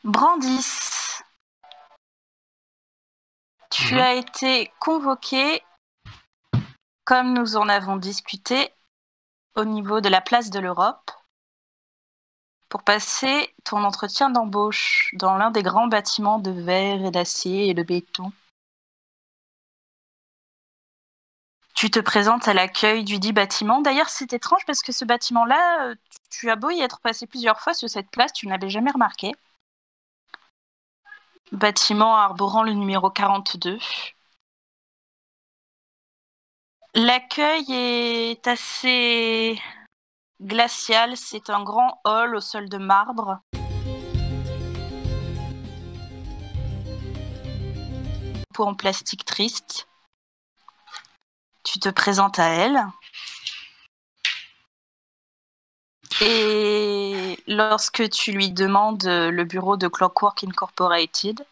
Brandis, tu as été convoqué, comme nous en avons discuté, au niveau de la place de l'Europe, pour passer ton entretien d'embauche dans l'un des grands bâtiments de verre et d'acier et de béton. Tu te présentes à l'accueil du dit bâtiment. D'ailleurs, c'est étrange parce que ce bâtiment-là, tu as beau y être passé plusieurs fois sur cette place, tu n'avais jamais remarqué. Bâtiment arborant le numéro 42. L'accueil est assez glacial. C'est un grand hall au sol de marbre. Peau en plastique triste. Tu te présentes à elle. Et lorsque tu lui demandes le bureau de Clockwork Incorporated,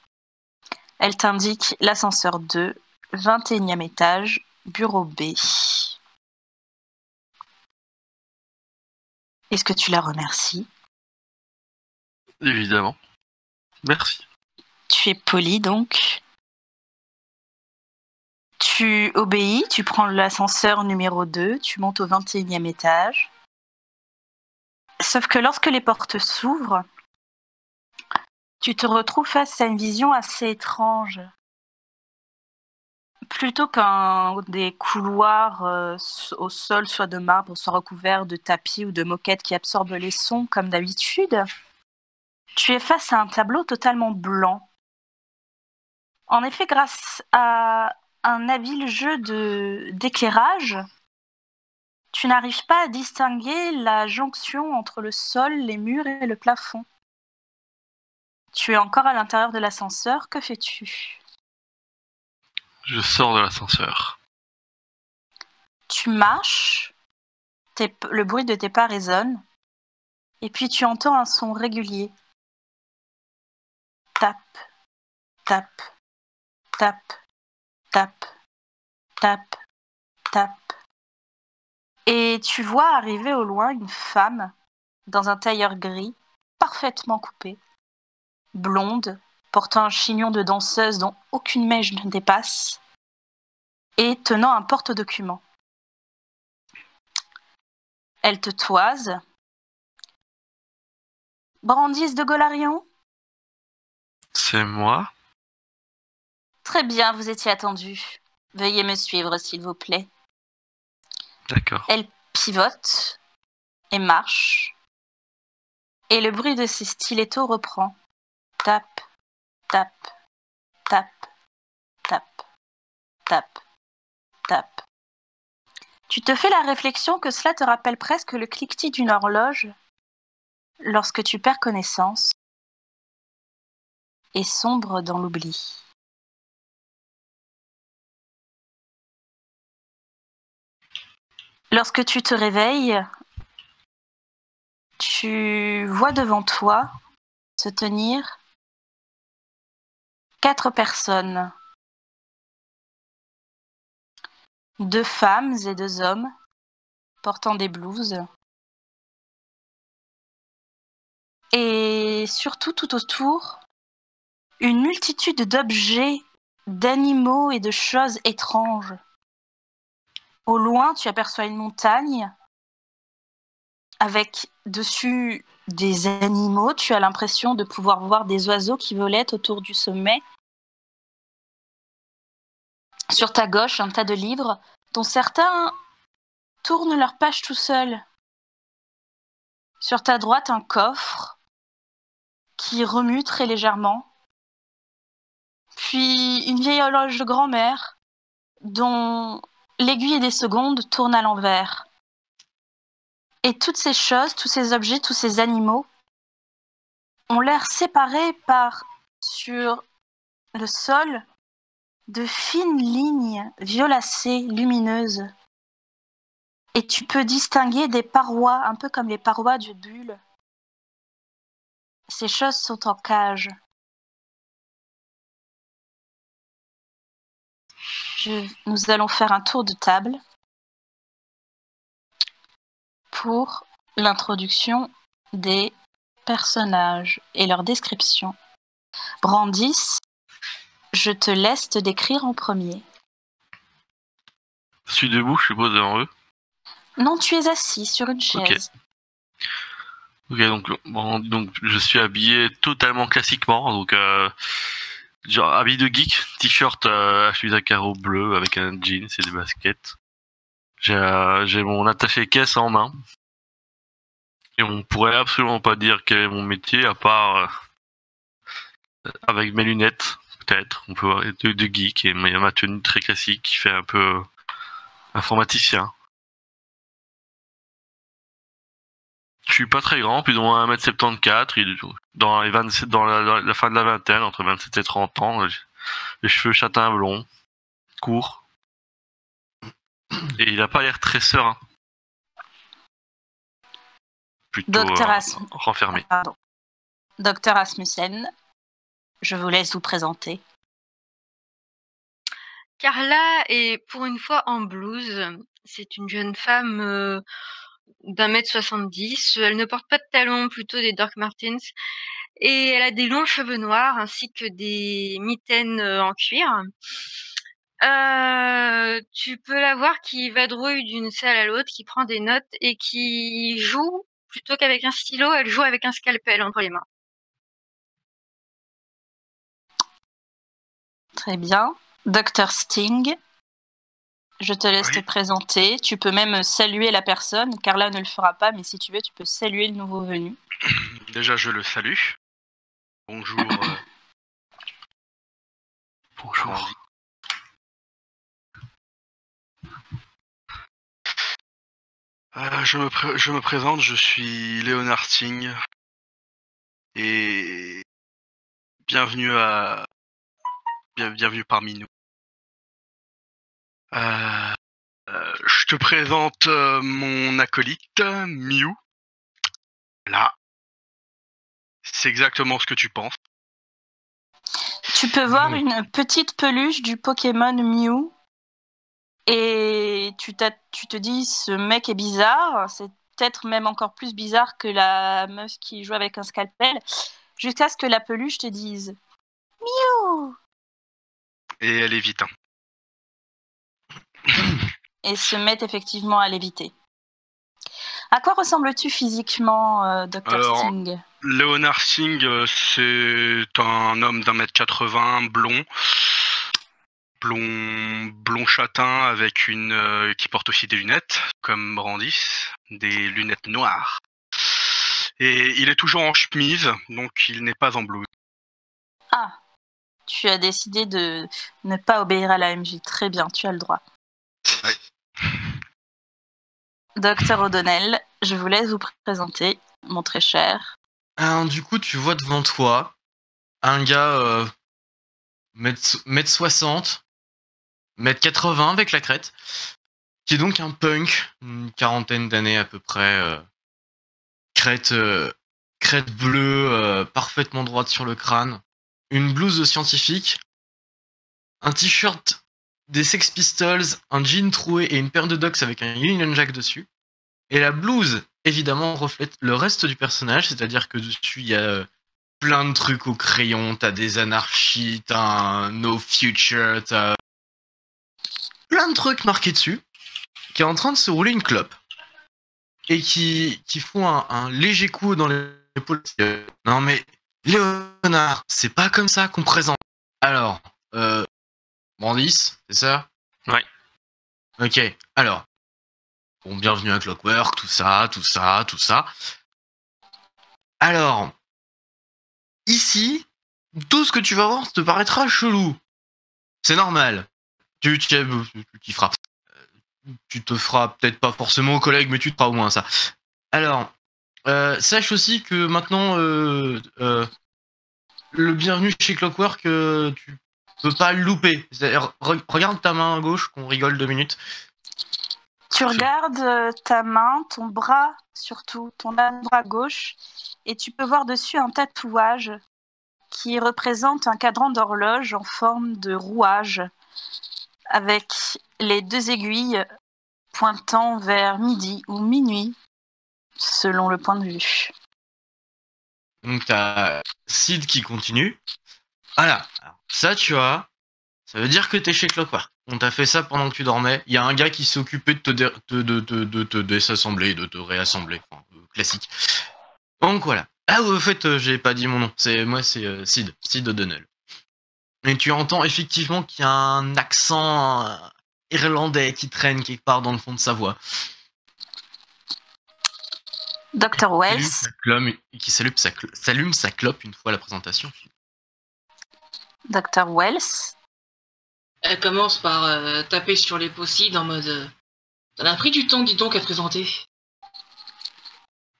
elle t'indique l'ascenseur 2, 21e étage, bureau B. Est-ce que tu la remercies ? Évidemment. Merci. Tu es poli donc. Tu obéis, tu prends l'ascenseur numéro 2, tu montes au 21e étage. Sauf que lorsque les portes s'ouvrent, tu te retrouves face à une vision assez étrange. Plutôt qu'un des couloirs au sol, soit de marbre, soit recouverts de tapis ou de moquettes qui absorbent les sons comme d'habitude, tu es face à un tableau totalement blanc. En effet, grâce à un habile jeu d'éclairage, tu n'arrives pas à distinguer la jonction entre le sol, les murs et le plafond. Tu es encore à l'intérieur de l'ascenseur, que fais-tu ? Je sors de l'ascenseur. Tu marches, le bruit de tes pas résonne, et puis tu entends un son régulier. Tap, tap, tap, tap, tap, tap. Et tu vois arriver au loin une femme dans un tailleur gris, parfaitement coupé, blonde, portant un chignon de danseuse dont aucune mèche ne dépasse, et tenant un porte-document. Elle te toise. Brandis de Golarion ? C'est moi ? Très bien, vous étiez attendu. Veuillez me suivre, s'il vous plaît. D'accord. Elle pivote et marche. Et le bruit de ses stilettos reprend. Tap, tap, tap, tap, tap, tap. Tu te fais la réflexion que cela te rappelle presque le cliquetis d'une horloge lorsque tu perds connaissance et sombres dans l'oubli. Lorsque tu te réveilles, tu vois devant toi se tenir 4 personnes. 2 femmes et 2 hommes portant des blouses. Et surtout, tout autour, une multitude d'objets, d'animaux et de choses étranges. Au loin, tu aperçois une montagne avec dessus des animaux. Tu as l'impression de pouvoir voir des oiseaux qui volaient autour du sommet. Sur ta gauche, un tas de livres dont certains tournent leurs pages tout seuls. Sur ta droite, un coffre qui remue très légèrement. Puis une vieille horloge de grand-mère dont l'aiguille des secondes tourne à l'envers. Et toutes ces choses, tous ces objets, tous ces animaux ont l'air séparés par, sur le sol, de fines lignes violacées, lumineuses. Et tu peux distinguer des parois, un peu comme les parois d'une bulle. Ces choses sont en cage. Nous allons faire un tour de table pour l'introduction des personnages et leur description. Brandis, je te laisse te décrire en premier. Je suis debout, je suppose, devant eux. Non, tu es assis sur une chaise. Ok, donc je suis habillé totalement classiquement, donc genre habillé de geek, t-shirt à chemise à carreaux bleu avec un jeans et des baskets. J'ai mon attaché-caisse en main. Et on pourrait absolument pas dire quel est mon métier, à part avec mes lunettes, peut-être. On peut voir de geek et ma tenue très classique qui fait un peu informaticien. Je suis pas très grand, plus ou moins 1m74, dans la fin de la vingtaine, entre 27 et 30 ans, les cheveux châtain blond, courts. Et il a pas l'air très serein. Plutôt renfermé. Docteur Asmussen, je vous laisse vous présenter. Carla est pour une fois en blouse. C'est une jeune femme d'1m70. Elle ne porte pas de talons, plutôt des Doc Martens. Et elle a des longs cheveux noirs ainsi que des mitaines en cuir. Tu peux la voir qui vadrouille d'une salle à l'autre, qui prend des notes et qui joue, plutôt qu'avec un stylo, elle joue avec un scalpel entre les mains. Très bien. Dr Sting, je te laisse te présenter. Tu peux même saluer la personne. Carla ne le fera pas, mais si tu veux, tu peux saluer le nouveau venu. Déjà, je le salue. Bonjour. Bonjour. Je me présente, je suis Léonard Singh. Et bienvenue parmi nous. Je te présente mon acolyte, Mew. Là. C'est exactement ce que tu penses. Tu peux voir une petite peluche du Pokémon Mew. Et tu te dis, ce mec est bizarre. C'est peut-être même encore plus bizarre que la meuf qui joue avec un scalpel. Jusqu'à ce que la peluche te dise Mew. Et elle évite. Et se met effectivement à l'éviter. À quoi ressembles-tu physiquement, Dr Sting ? Léonard Singh, c'est un homme d'1m80, blond châtain avec qui porte aussi des lunettes, comme Brandis, des lunettes noires. Et il est toujours en chemise, donc il n'est pas en blouse. Ah, tu as décidé de ne pas obéir à la MJ. Très bien, tu as le droit. Ouais. Docteur O'Donnell, je vous laisse vous présenter, mon très cher. Alors, du coup, tu vois devant toi un gars mètre 60, mètre 80 avec la crête, qui est donc un punk, une quarantaine d'années à peu près, crête bleue, parfaitement droite sur le crâne, une blouse de scientifique, un t-shirt des Sex Pistols, un jean troué et une paire de Docs avec un Union Jack dessus. Et la blouse, évidemment, reflète le reste du personnage, c'est-à-dire que dessus, il y a plein de trucs au crayon, t'as des anarchies, t'as un No Future, t'as plein de trucs marqués dessus, qui est en train de se rouler une clope. Et qui font un léger coup dans l'épaule. Non mais, Léonard, c'est pas comme ça qu'on présente. Alors, Brandis, c'est ça ? Ouais. Ok, alors. Bon, bienvenue à Clockwork, tout ça. Alors, ici, tout ce que tu vas voir te paraîtra chelou. C'est normal. Tu feras. Tu te feras peut-être pas forcément au collègue, mais tu te feras au moins ça. Alors, sache aussi que maintenant, le bienvenu chez Clockwork, tu peux pas le louper. C'est-à-dire, regarde ta main à gauche, qu'on rigole 2 minutes. Tu regardes ta main, ton bras surtout, ton bras gauche, et tu peux voir dessus un tatouage qui représente un cadran d'horloge en forme de rouage, avec les 2 aiguilles pointant vers midi ou minuit, selon le point de vue. Donc t'as Sid qui continue. Voilà. Alors, ça, tu vois, ça veut dire que t'es chez Clockwork. On t'a fait ça pendant que tu dormais. Il y a un gars qui s'est occupé de te désassembler, de te réassembler. Enfin, classique. Donc voilà. Ah, au fait, j'ai pas dit mon nom. C'est Sid O'Donnell. Et tu entends effectivement qu'il y a un accent irlandais qui traîne quelque part dans le fond de sa voix. Dr. Wells, Qui s'allume sa clope une fois la présentation. Dr. Wells, Elle commence par taper sur les possibles en mode t'en as pris du temps, dis donc, à te présenter.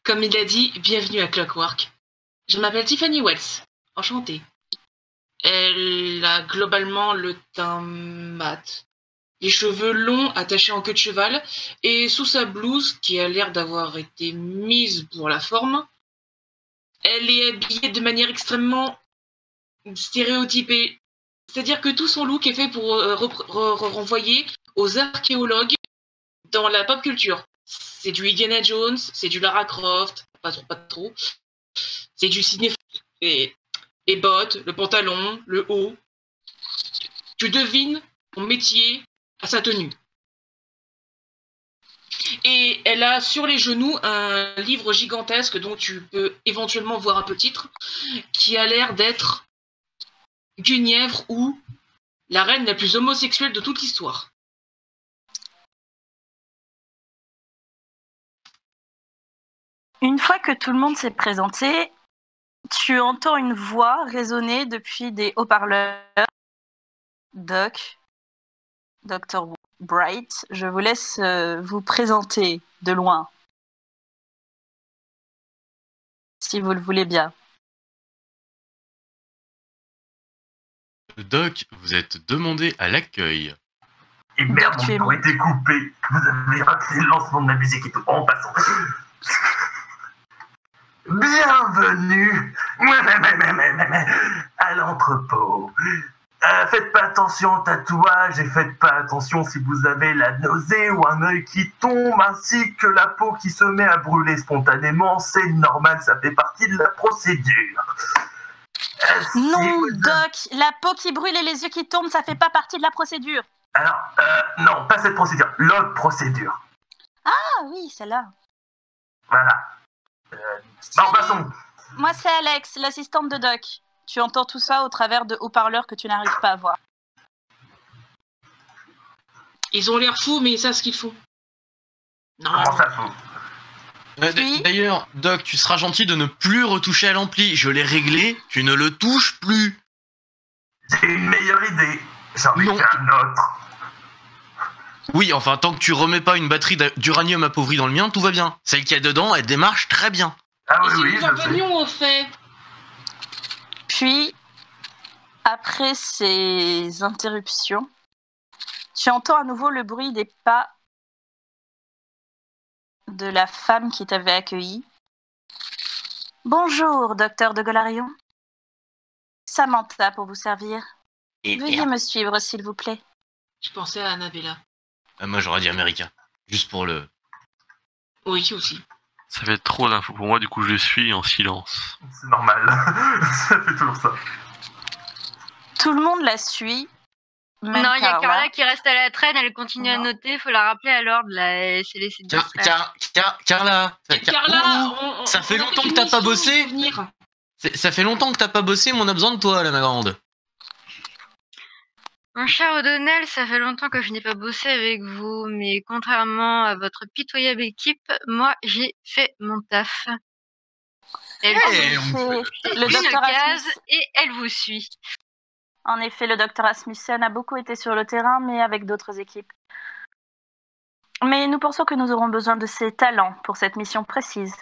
Comme il a dit, bienvenue à Clockwork. Je m'appelle Tiffany Wells. Enchantée. Elle a globalement le teint mat, les cheveux longs attachés en queue de cheval, et sous sa blouse, qui a l'air d'avoir été mise pour la forme, elle est habillée de manière extrêmement stéréotypée. C'est-à-dire que tout son look est fait pour renvoyer aux archéologues dans la pop culture. C'est du Indiana Jones, c'est du Lara Croft, pas trop. C'est du ciné... Les bottes, le pantalon, le haut. Tu devines ton métier à sa tenue. Et elle a sur les genoux un livre gigantesque dont tu peux éventuellement voir un peu le titre, qui a l'air d'être Guenièvre ou la reine la plus homosexuelle de toute l'histoire. une fois que tout le monde s'est présenté, tu entends une voix résonner depuis des haut-parleurs. Dr. Bright, je vous laisse vous présenter de loin, si vous le voulez bien. Doc, vous êtes demandé à l'accueil. Et merde, Donc, tu es mon été coupé. Vous avez raté le lancement de la musique et tout. En passant. Bienvenue à l'entrepôt. Faites pas attention au tatouage et faites pas attention si vous avez la nausée ou un œil qui tombe ainsi que la peau qui se met à brûler spontanément. C'est normal, ça fait partie de la procédure. Non, Doc, la peau qui brûle et les yeux qui tombent, ça fait pas partie de la procédure. Alors, non, pas cette procédure, l'autre procédure. Ah oui, celle-là. Voilà. Bon, passons. Moi, c'est Alex, l'assistante de Doc. Tu entends tout ça au travers de haut-parleurs que tu n'arrives pas à voir. Ils ont l'air fous, mais ils savent ce qu'ils font. Comment ça fout? Oui. D'ailleurs, Doc, tu seras gentil de ne plus retoucher à l'ampli. Je l'ai réglé, tu ne le touches plus. J'ai une meilleure idée. J'en ai Non. fait un autre. Oui, enfin, tant que tu remets pas une batterie d'uranium appauvri dans le mien, tout va bien. Celle qu'il y a dedans, elle démarche très bien. Ah Et oui, si oui, nous je en sais. venions au fait, Puis, après ces interruptions, tu entends à nouveau le bruit des pas de la femme qui t'avait accueilli. Bonjour, docteur de Golarion. Samantha pour vous servir. Veuillez me suivre, s'il vous plaît. je pensais à Annabella. Moi, j'aurais dit américain. Juste pour le... Oui, aussi. Ça fait trop d'infos pour moi, du coup je suis en silence. C'est normal. Ça fait toujours ça. Tout le monde la suit. Même Non, il y a Carla qui reste à la traîne, elle continue à Non. noter, faut la rappeler à l'ordre, là, elle s'est laissée distraire. Carla, Carla, ça fait on a longtemps fait que t'as une pas mission, bossé. faut venir. Ça fait longtemps que t'as pas bossé, mais on a besoin de toi, là, ma grande. Mon cher O'Donnell, ça fait longtemps que je n'ai pas bossé avec vous, mais contrairement à votre pitoyable équipe, moi j'ai fait mon taf. Elle Hey, vous Le une docteur case et elle vous suit. En effet, le docteur Asmussen a beaucoup été sur le terrain, mais avec d'autres équipes. Mais nous pensons que nous aurons besoin de ses talents pour cette mission précise.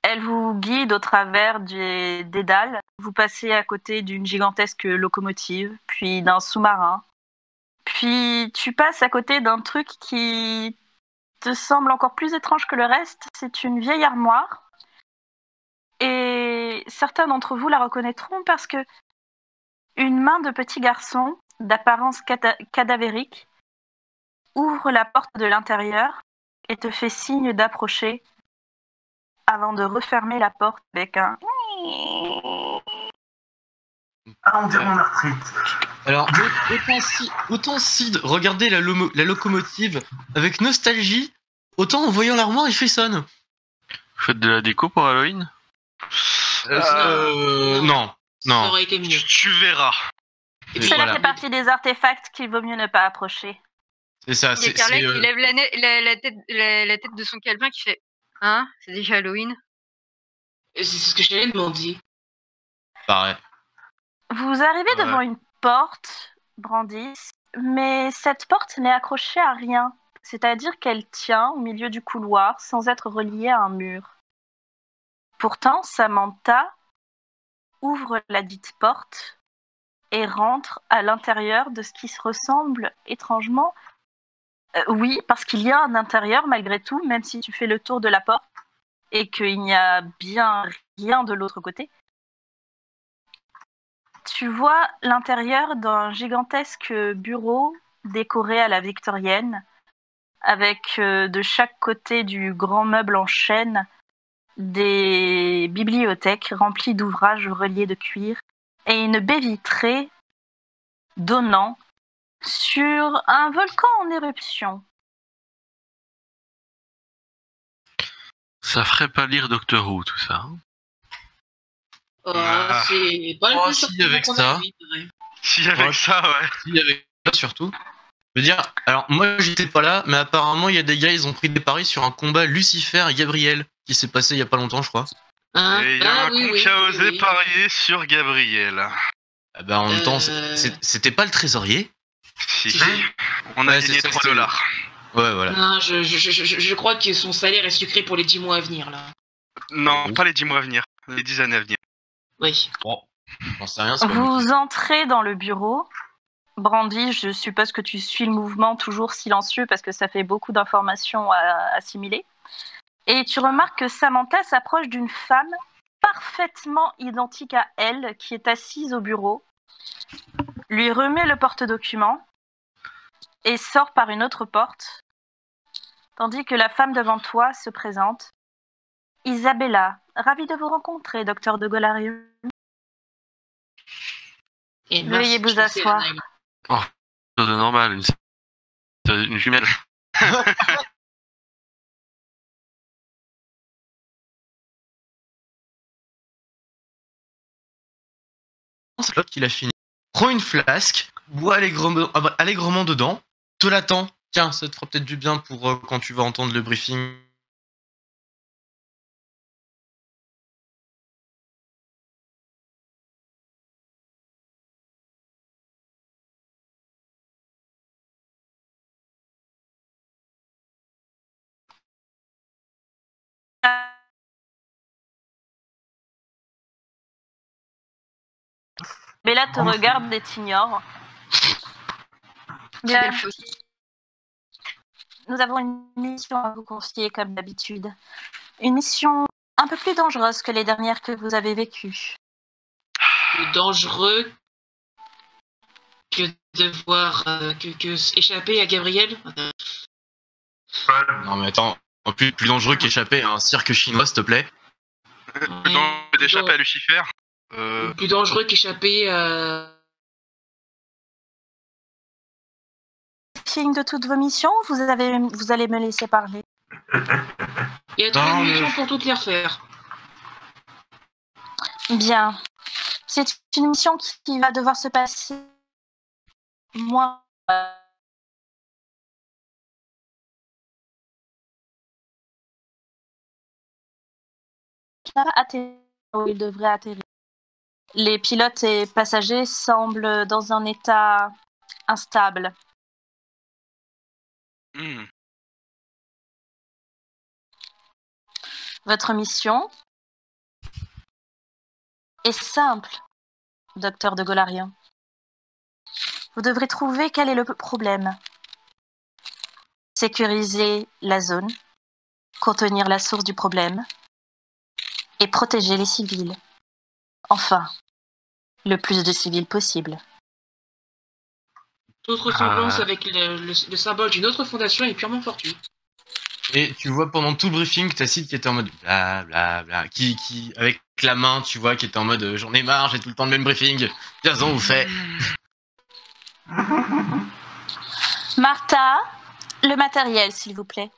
Elle vous guide au travers des dalles. Vous passez à côté d'une gigantesque locomotive, puis d'un sous-marin. Puis tu passes à côté d'un truc qui te semble encore plus étrange que le reste. C'est une vieille armoire. Et certains d'entre vous la reconnaîtront parce que une main de petit garçon, d'apparence cadavérique, ouvre la porte de l'intérieur et te fait signe d'approcher avant de refermer la porte avec un Ah, on dirait mon arthrite. Alors, autant Sid regardait la locomotive avec nostalgie, autant en voyant l'armoire, il frissonne. Vous faites de la déco pour Halloween? Non. Ça aurait été mieux. Tu verras. Et Cela voilà. fait partie des artefacts qu'il vaut mieux ne pas approcher. C'est ça, Il y a Carla qui lève la tête de son calepin qui fait hein, c'est déjà Halloween. C'est ce que j'allais demander. pareil. Vous arrivez devant une porte, Brandis, mais cette porte n'est accrochée à rien. C'est-à-dire qu'elle tient au milieu du couloir sans être reliée à un mur. Pourtant, Samantha ouvre la dite porte et rentre à l'intérieur de ce qui se ressemble étrangement. Oui, parce qu'il y a un intérieur malgré tout, même si tu fais le tour de la porte et qu'il n'y a bien rien de l'autre côté. Tu vois l'intérieur d'un gigantesque bureau décoré à la victorienne, avec de chaque côté du grand meuble en chêne des bibliothèques remplies d'ouvrages reliés de cuir et une baie vitrée donnant sur un volcan en éruption. Ça ferait pas lire Doctor Who, tout ça. Hein. C'est pas le Oh, plus si, surprenant avec qu'on ça. a vu, c'est vrai. Si, avec ça, ouais. Il y avait ça surtout. Je veux dire, alors moi j'étais pas là, mais apparemment il y a des gars, ils ont pris des paris sur un combat Lucifer et Gabriel qui s'est passé il y a pas longtemps, je crois. Hein Et il y a un con qui a osé oui. parier sur Gabriel. Ah bah, en même temps, Euh. c'était pas le trésorier. Si, on a Ouais, gagné c'est ça, 3 c'est- $. Ouais, voilà. Non, je crois que son salaire est sucré pour les 10 mois à venir, là. Non, pas les 10 mois à venir, les 10 années à venir. Oui. Bon, j'en sais rien. C'est pas moi. Vous entrez dans le bureau. Brandy, je suppose que tu suis le mouvement toujours silencieux parce que ça fait beaucoup d'informations à assimiler. Et tu remarques que Samantha s'approche d'une femme parfaitement identique à elle qui est assise au bureau, lui remet le porte-document et sort par une autre porte, tandis que la femme devant toi se présente. Isabella, ravie de vous rencontrer, docteur de Golarion. Et Veuillez vous asseoir. Chose de normal, une jumelle. C'est l'autre qui l'a fini. Prends une flasque, bois allègrement dedans, te l'attends. Tiens, ça te fera peut-être du bien pour quand tu vas entendre le briefing. Bella te regarde et t'ignore. C'est Bien, Delphos. nous avons une mission à vous confier comme d'habitude. Une mission un peu plus dangereuse que les dernières que vous avez vécues. Plus dangereux que de voir que échapper à Gabriel. Non mais attends, plus dangereux qu'échapper à un cirque chinois, s'il te plaît. Plus dangereux d'échapper à Lucifer. Plus dangereux qu'échapper à... Signe de toutes vos missions, vous allez me laisser parler. Il y a trop Non, de mais- missions pour toutes les refaire. Bien. C'est une mission qui va devoir se passer. Moi. Atterrir où il devrait atterrir. Les pilotes et passagers semblent dans un état instable. Hmm. Votre mission est simple, docteur de Golarion. Vous devrez trouver quel est le problème. Sécuriser la zone, contenir la source du problème et protéger les civils. Enfin, le plus de civils possible. Toute ressemblance avec le symbole d'une autre fondation est purement fortuite. Et tu vois pendant tout le briefing, Tacite qui était en mode bla bla bla, qui avec la main, tu vois, qui était en mode j'en ai marre, j'ai tout le temps le même briefing, Jason vous fait. Martha, le matériel, s'il vous plaît.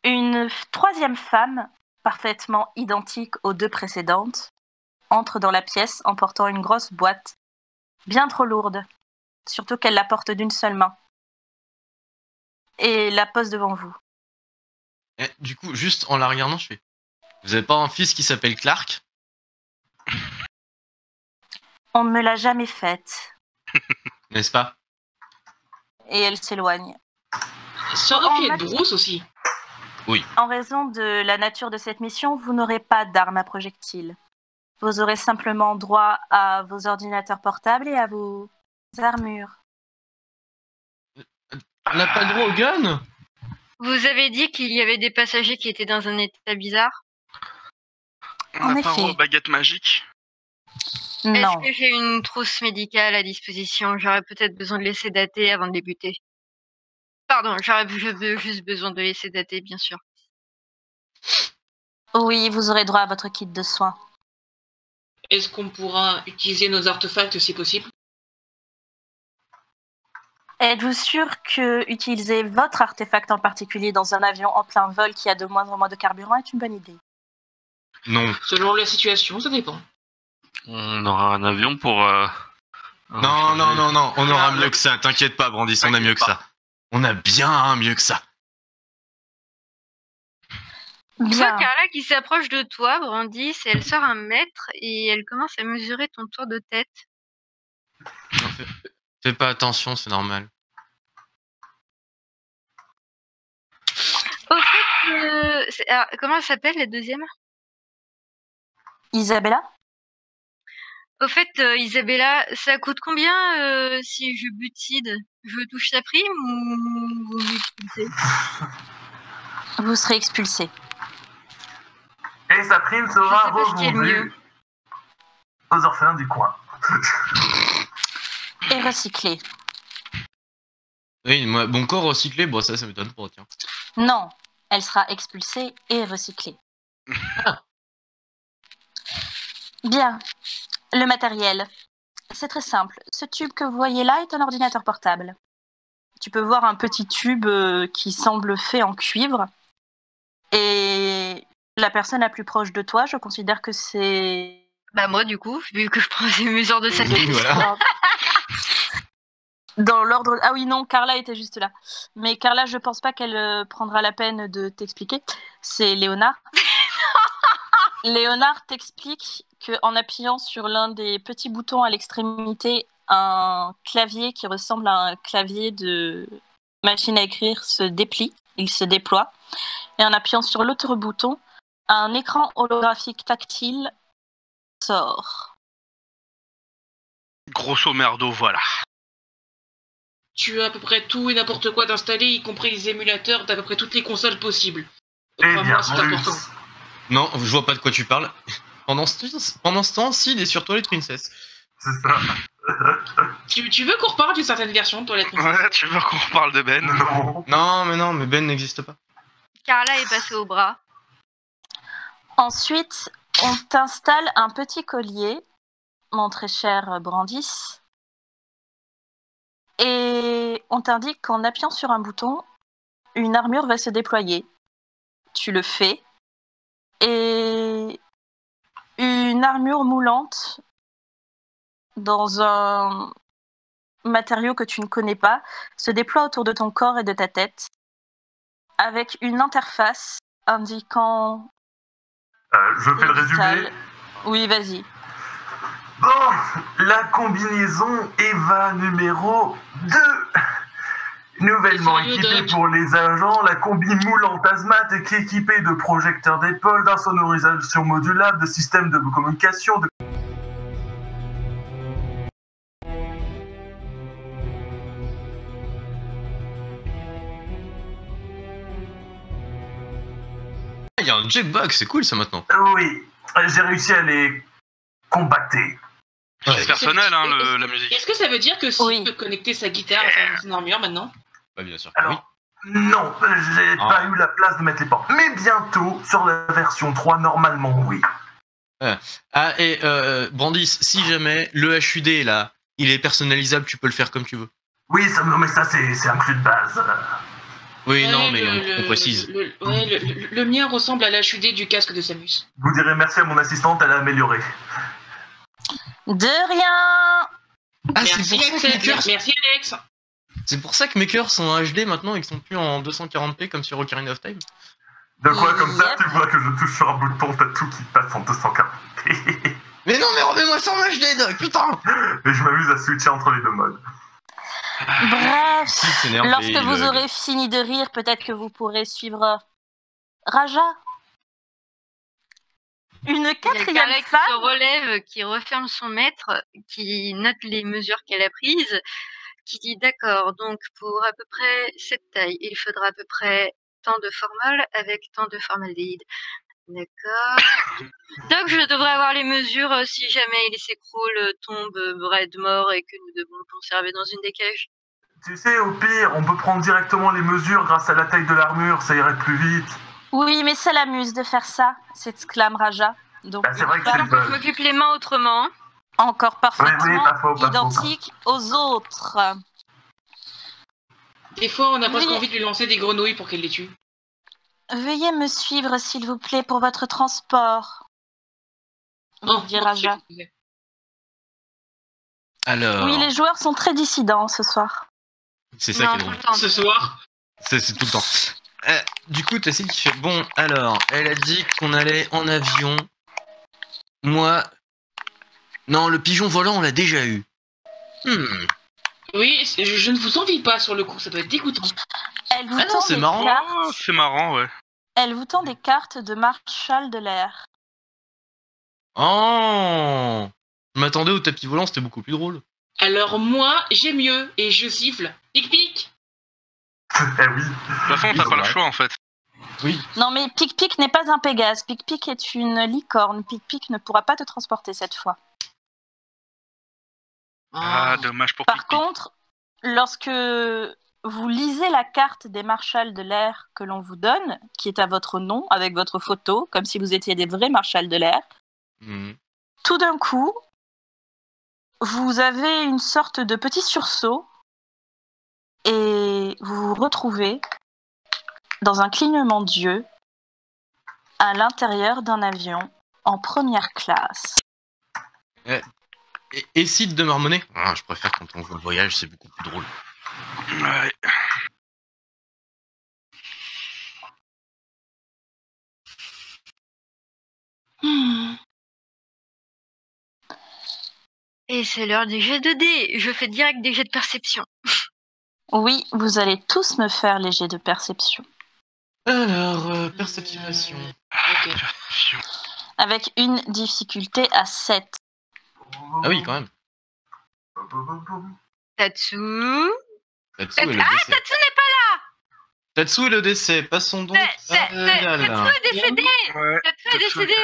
Une troisième femme, parfaitement identique aux deux précédentes, entre dans la pièce en portant une grosse boîte, bien trop lourde, surtout qu'elle la porte d'une seule main, et la pose devant vous. Et du coup, juste en la regardant, je fais vous avez pas un fils qui s'appelle Clark? On ne me l'a jamais faite. N'est-ce pas? Et elle s'éloigne. Ça aurait pu être Bruce aussi. En raison de la nature de cette mission, vous n'aurez pas d'armes à projectiles. Vous aurez simplement droit à vos ordinateurs portables et à vos armures. On n'a pas le droit au gun? Vous avez dit qu'il y avait des passagers qui étaient dans un état bizarre. On En n'a pas effet. une baguette magique. Non. Est-ce que j'ai une trousse médicale à disposition? J'aurais peut-être besoin de les sédater avant de débuter. Pardon, j'aurais juste besoin de les sédater, bien sûr. Oui, vous aurez droit à votre kit de soins. Est-ce qu'on pourra utiliser nos artefacts si possible? Êtes-vous sûr que utiliser votre artefact en particulier dans un avion en plein vol qui a de moins en moins de carburant est une bonne idée? Non. Selon la situation, ça dépend. On aura un avion pour... Non, on aura mieux que ça, t'inquiète pas, Brandis, on a mieux que ça. On a bien mieux que ça. Tu vois Bien. Carla qui s'approche de toi, Brandis, et elle sort un mètre et elle commence à mesurer ton tour de tête. Non, fais pas attention, c'est normal. Au fait, alors, comment elle s'appelle la deuxième? Isabella? Au fait, Isabella, ça coûte combien si je butide? Je touche sa prime ou vous m'expulsez? Vous serez expulsé. Et sa prime sera Je sais pas ce qui est le revendue mieux. aux orphelins du coin. Et recyclé. Oui, moi, bon corps recyclé, bon ça m'étonne pas, tiens. Non, elle sera expulsée et recyclée. Bien. Le matériel. C'est très simple. Ce tube que vous voyez là est un ordinateur portable. Tu peux voir un petit tube qui semble fait en cuivre. Et la personne la plus proche de toi, je considère que c'est... Bah moi du coup, vu que je prends des mesures de cette Oui, voilà. Dans l'ordre... Ah oui, non, Carla était juste là. Mais Carla, je pense pas qu'elle prendra la peine de t'expliquer. C'est Léonard. Léonard t'explique qu'en appuyant sur l'un des petits boutons à l'extrémité, un clavier qui ressemble à un clavier de machine à écrire se déplie, il se déploie. Et en appuyant sur l'autre bouton, un écran holographique tactile sort. Grosso merdo, voilà. Tu as à peu près tout et n'importe quoi d'installer, y compris les émulateurs d'à peu près toutes les consoles possibles. Et bien Crois-moi, c'est important. plus. Non, je vois pas de quoi tu parles. Pendant ce temps, si, il est sur Toilette Princess. C'est ça. Tu veux qu'on reparle d'une certaine version de Toilette Princess? Ouais, tu veux qu'on reparle de Ben? Non. Mais Ben n'existe pas. Carla est passée au bras. Ensuite, on t'installe un petit collier, mon très cher Brandis, et on t'indique qu'en appuyant sur un bouton, une armure va se déployer. Tu le fais, et une armure moulante dans un matériau que tu ne connais pas se déploie autour de ton corps et de ta tête, avec une interface indiquant... Je fais le résumé. Vital. Oui, vas-y. Bon, la combinaison EVA numéro 2. Nouvellement Et sérieux, équipée Dodge. pour les agents, la combi moulante Hazmat est équipée de projecteurs d'épaule, d'insonorisation modulable, de systèmes de communication, de... Il y a un jukebox, c'est cool ça maintenant. Oui, j'ai réussi à les combattre. C'est personnel, hein, la musique. Est-ce que ça veut dire que si Oui. il peut connecter sa guitare à son armure maintenant? Bah, bien sûr que oui. Alors, non, j'ai pas eu la place de mettre les portes. Mais bientôt, sur la version 3, normalement, oui. Ah, et Brandis, si jamais le HUD, là, il est personnalisable, tu peux le faire comme tu veux. Oui, mais ça, c'est inclus de base. Oui, Ouais, non, mais on précise. Le mien ressemble à l'HUD du casque de Samus. Vous direz merci à mon assistante, elle a amélioré. De rien. Ah, Merci Alex. C'est pour ça que mes cœurs sont en HD maintenant et qu'ils sont plus en 240p comme sur Ocarina of Time. De quoi, comme ça, Yep. tu vois que je touche sur un bouton, t'as tout qui passe en 240p. Mais non, mais remets-moi ça en HD, Doc, putain. Et je m'amuse à switcher entre les deux modes. Bref, s'énerve et lorsque il vous bug. aurez fini de rire, peut-être que vous pourrez suivre Raja. Une Il y a quatrième Carla qui femme. se relève, qui referme son maître, qui note les mesures qu'elle a prises, qui dit d'accord, donc pour à peu près cette taille, il faudra à peu près tant de formol avec tant de formaldéhyde. D'accord. Donc je devrais avoir les mesures si jamais il s'écroule, tombe, raide mort et que nous devons le conserver dans une des cages. Tu sais, au pire, on peut prendre directement les mesures grâce à la taille de l'armure, ça irait plus vite. Oui, mais ça l'amuse de faire ça, s'exclame Raja. Donc, Bah, c'est vrai que c'est femme le bug. Je m'occupe les mains autrement. encore parfaitement Oui, pas faux. identique aux autres. Des fois, on a presque Oui. envie de lui lancer des grenouilles pour qu'elle les tue. Veuillez me suivre, s'il vous plaît, pour votre transport. Oh, Dit Raja. Alors, Oui, les joueurs sont très dissidents ce soir. c'est ça Non, qui est tout drôle. le temps. Ce soir, C'est tout le temps. Du coup, Tassil qui fait bon, alors, elle a dit qu'on allait en avion. Moi. Non, le pigeon volant, on l'a déjà eu. oui, je ne vous envie pas sur le coup, ça doit être dégoûtant. Elle vous Ah non, tend c'est des marrant. cartes. Oh, c'est marrant, ouais. Elle vous tend des cartes de Marshall de l'air. Oh, je m'attendais au tapis volant, c'était beaucoup plus drôle. Alors moi, j'ai mieux, et je siffle. Pic pic. Eh oui. De toute façon, t'as c'est pas le vrai. choix, en fait. Non, mais Pic-Pic n'est pas un Pégase. Pic-Pic est une licorne. Pic-Pic ne pourra pas te transporter cette fois. Ah, dommage pour Par Pic-Pic. contre, lorsque vous lisez la carte des marshals de l'air que l'on vous donne, qui est à votre nom, avec votre photo, comme si vous étiez des vrais marshals de l'air, tout d'un coup, vous avez une sorte de petit sursaut et vous vous retrouvez dans un clignement d'yeux à l'intérieur d'un avion en première classe. Et Sid de marmonner. Ah, je préfère quand on joue le voyage, c'est beaucoup plus drôle. Ouais. Et c'est l'heure des jets de dés. Je fais direct des jets de perception. Oui, vous allez tous me faire les jets de perception. Alors, perception. Ok. Avec une difficulté à 7. Ah oui, quand même. Tatsu. Tatsu et le Ah, décès. Tatsu n'est pas Tatsu et le décès, passons donc à Idal. Tatsu est décédé. Ouais. Tatsu est décédé.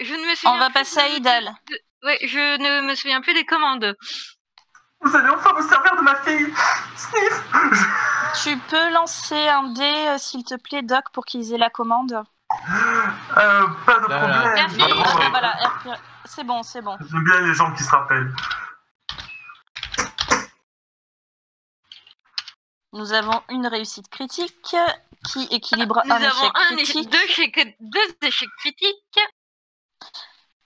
Je ne me souviens On va plus passer à Idal. Ouais, je ne me souviens plus des commandes. Vous allez enfin vous servir de ma fille. Sniff. Tu peux lancer un dé, s'il te plaît, Doc, pour qu'ils aient la commande. Pas de Là, problème. Merci. Vraiment, Ah, voilà, c'est bon, c'est bon. j'aime bien les gens qui se rappellent. Nous avons une réussite critique qui équilibre Nous un avons échec critique. deux échecs critiques.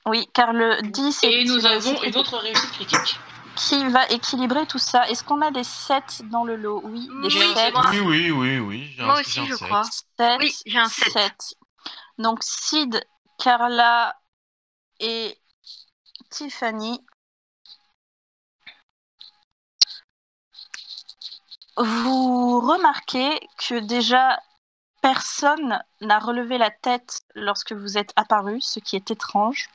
Oui, car le 10 est Et nous une réussite avons une critique autre réussite critique. qui va équilibrer tout ça. Est-ce qu'on a des 7 dans le lot? Oui, des Oui, 7. moi. Oui. j'ai Moi un- aussi, j'ai un je sept. crois. 7, Oui, j'ai un 7. Donc Sid, Carla et Tiffany. Vous remarquez que déjà personne n'a relevé la tête lorsque vous êtes apparu, ce qui est étrange.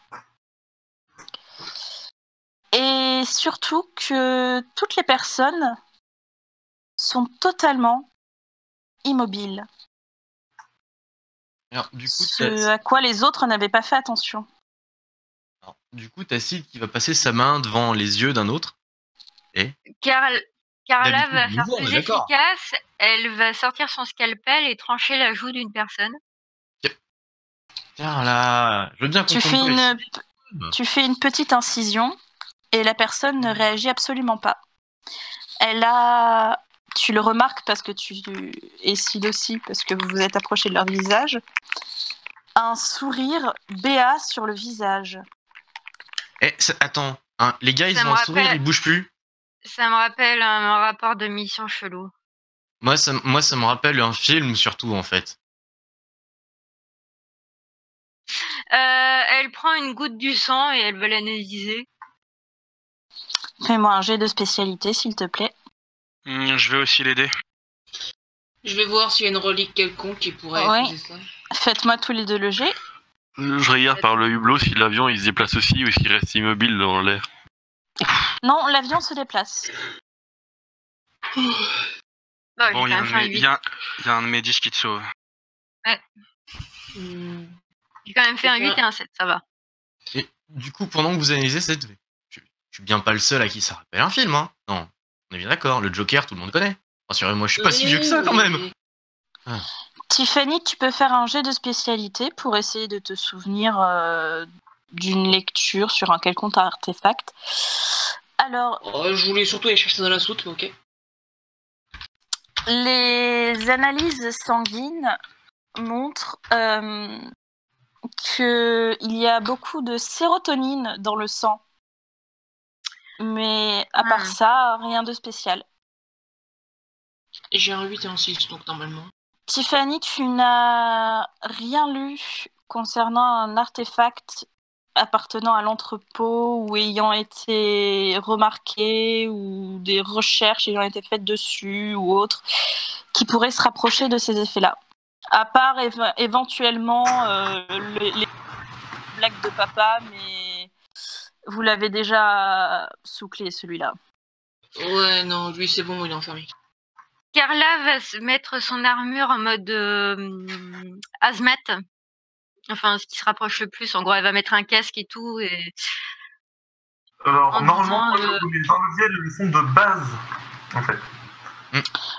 Et surtout que toutes les personnes sont totalement immobiles. Alors, du coup, Ce à quoi les autres n'avaient pas fait attention. t'as Sid qui va passer sa main devant les yeux d'un autre. Carl, Carla D'habitude, va nous faire voit, on est plus d'accord. efficace. Elle va sortir son scalpel et trancher la joue d'une personne. Tiens là, je veux bien qu'on Tu fais, tombe pas une, ici. tu fais une petite incision et la personne ne réagit absolument pas. Elle a... Tu le remarques parce que tu... Et Sid aussi, parce que vous vous êtes approché de leur visage. Un sourire béat sur le visage. Attends, hein, les gars, ils Ça ont me un sourire, rappelle- ils bougent plus. Ça me rappelle un rapport de mission chelou. Moi, ça me rappelle un film, surtout, en fait. Elle prend une goutte du sang et elle va l'analyser. Fais-moi un jet de spécialité, s'il te plaît. Je vais aussi l'aider. Je vais voir s'il y a une relique quelconque qui pourrait Ouais. causer ça. Faites-moi tous les deux le jet. Je regarde par le hublot si l'avion il se déplace aussi ou s'il reste immobile dans l'air. Non, l'avion se déplace. Bah, Bon, j'ai quand même fait un 8. il y a un de mes 10 qui te sauve. Hmm. J'ai quand même fait un C'est 8 et un 7, ça va. Et du coup, pendant que vous analysez cette... Je suis bien pas le seul à qui ça rappelle un film, hein. Non, on est bien d'accord, le Joker, tout le monde connaît. Rassurez-moi, je suis pas si vieux que ça, quand même. Tiffany, tu peux faire un jet de spécialité pour essayer de te souvenir d'une lecture sur un quelconque artefact. Alors, Oh, je voulais surtout aller chercher dans la soute, mais ok. les analyses sanguines montrent qu'il y a beaucoup de sérotonine dans le sang. Mais à part ça, rien de spécial. J'ai un 8 et un 6, donc normalement. Tiffany, tu n'as rien lu concernant un artefact appartenant à l'entrepôt ou ayant été remarqué ou des recherches ayant été faites dessus ou autre qui pourraient se rapprocher de ces effets-là. À part éventuellement les blagues de papa, mais vous l'avez déjà sous clé celui-là. Ouais, non, lui c'est bon, il est enfermé. Carla va se mettre son armure en mode hazmat. Enfin, ce qui se rapproche le plus. En gros, elle va mettre un casque et tout. Et... Alors, En normalement, disant, vous les enleviez le leçon de base, en fait.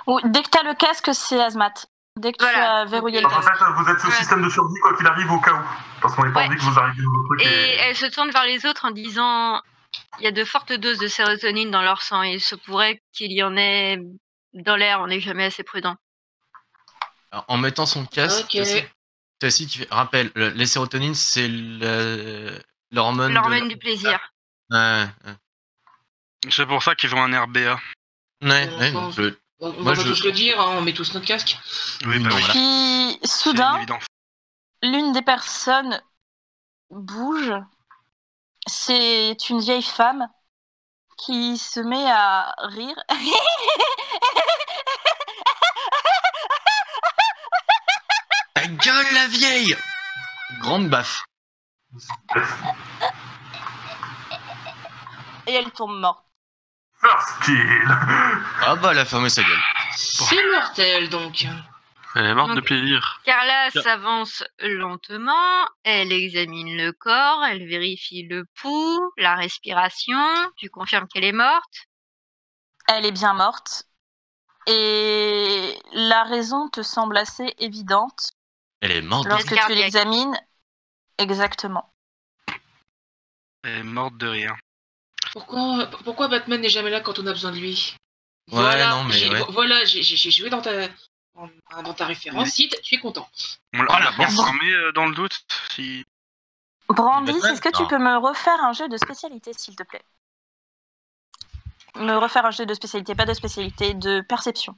Oui, dès que tu as le casque, c'est hazmat. Dès que tu Voilà. as verrouillé le En casque. fait, vous êtes ce système de survie quoi qu'il arrive au cas où. Parce qu'on n'est pas Ouais. envie que vous arriviez dans le truc. Et elle se tourne vers les autres en disant il y a de fortes doses de sérotonine dans leur sang et il se pourrait qu'il y en ait dans l'air. On n'est jamais assez prudent. Alors, en mettant son casque, Ok. Tassi qui fait... Rappelle, les sérotonines, c'est l'hormone... L'hormone du plaisir. Ouais, C'est pour ça qu'ils ont un RBA. ouais, Bon, donc le- On Moi, va je- tous le dire, hein, on met tous notre casque. Oui, non, voilà. Puis, C'est soudain, évident. l'une des personnes bouge. C'est une vieille femme qui se met à rire. Ta gueule, la vieille! Grande baffe. Et elle tombe morte. First kill. Ah bah, elle a fermé sa gueule. C'est mortel, donc. Elle est morte Donc- de plaisir. Carla Tiens. s'avance lentement, elle examine le corps, elle vérifie le pouls, la respiration, tu confirmes qu'elle est morte. Elle est bien morte. Et la raison te semble assez évidente Elle est morte. lorsque tu cardiaque. l'examines. Exactement. Elle est morte de rien. Pourquoi Batman n'est jamais là quand on a besoin de lui? Ouais, non, mais j'ai- ouais. Voilà, j'ai joué dans ta référence, Sid, tu es content. On l'a Voilà, pas merci. informé dans le doute si... Brandis, Batman est-ce que tu Non. peux me refaire un jet de spécialité, s'il te plaît? Me refaire un jet de spécialité, pas de spécialité, de perception.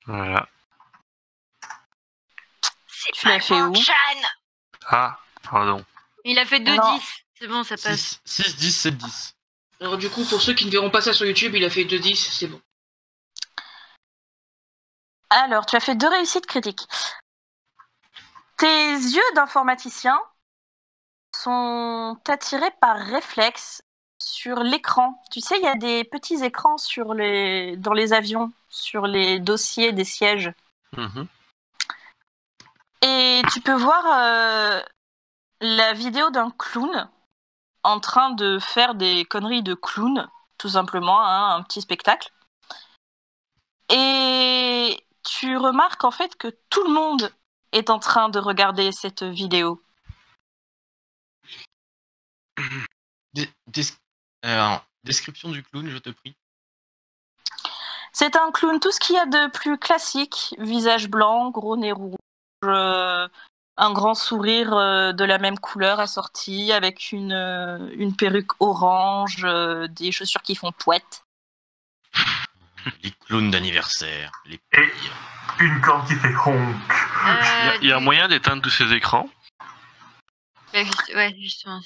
Voilà. C'est Tu l'as fait où? Chan. Ah, pardon. Il a fait 2 Non. 10, c'est bon, ça passe. 6, 10, 7, 10. Alors du coup, pour ceux qui ne verront pas ça sur YouTube, il a fait 2-10, c'est bon. Alors, tu as fait 2 réussites critiques. Tes yeux d'informaticien sont attirés par réflexe sur l'écran. Tu sais, il y a des petits écrans dans les avions, sur les dossiers des sièges. Mhm. Et tu peux voir la vidéo d'un clown en train de faire des conneries de clown, tout simplement, hein, un petit spectacle. Et tu remarques en fait que tout le monde est en train de regarder cette vidéo. Alors, description du clown, je te prie. C'est un clown, tout ce qu'il y a de plus classique, visage blanc, gros nez rouge, un grand sourire de la même couleur assorti, avec une perruque orange, des chaussures qui font pouette. Les clowns d'anniversaire. Les Et une corne qui fait honk. Il y a moyen d'éteindre tous ces écrans. Ouais, justement.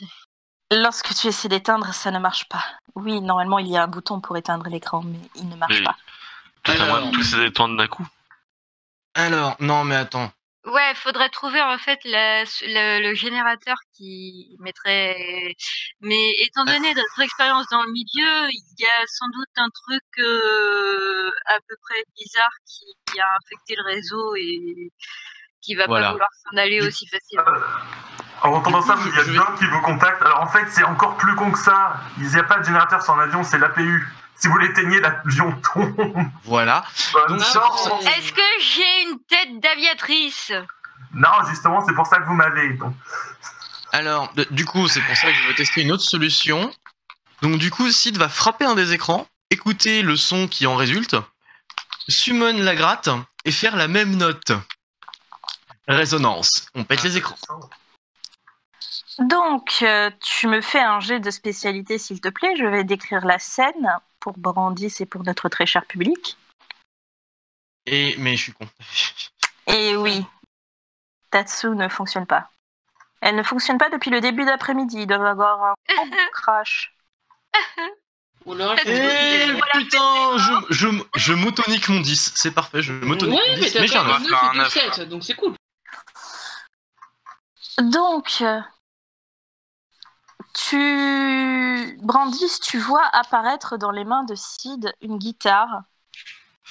Lorsque tu essaies d'éteindre, ça ne marche pas. Oui, normalement, il y a un bouton pour éteindre l'écran, mais il ne marche Mais- pas. Peut-être à moyen de tous ces étendre d'un coup. Alors, non, mais attends. Ouais, faudrait trouver en fait le générateur qui mettrait. Mais étant donné notre expérience dans le milieu, il y a sans doute un truc à peu près bizarre qui a infecté le réseau et qui va Voilà. pas vouloir s'en aller aussi facilement. En entendant ça, il y a je vais- John qui vous contacte. Alors en fait, c'est encore plus con que ça. Il n'y a pas de générateur sur l'avion, c'est l'APU. Si vous l'éteignez, l'avion tombe. Voilà. Donc, non, c'est pour ça- Est-ce que j'ai une tête d'aviatrice? non, justement, c'est pour ça que vous m'avez. Donc. Alors, du coup, c'est pour ça que je vais tester une autre solution. Donc, du coup, Sid va frapper un des écrans, écouter le son qui en résulte, summon la gratte et faire la même note. Résonance. On pète les écrans. Donc, tu me fais un jet de spécialité, s'il te plaît. Je vais décrire la scène pour Brandis et pour notre très cher public. Mais je suis con. Et oui, Tatsu ne fonctionne pas. Elle ne fonctionne pas depuis le début d'après-midi. Ils doivent avoir un gros crash. Ou alors, Eh putain, je m'autonique mon 10. C'est parfait, je m'autonique Ouais, mon mais 10. t'as Mais j'ai un pas 9. de faire un 9 et neuf. 7, donc c'est cool. Donc, Brandis, tu vois apparaître dans les mains de Sid une guitare.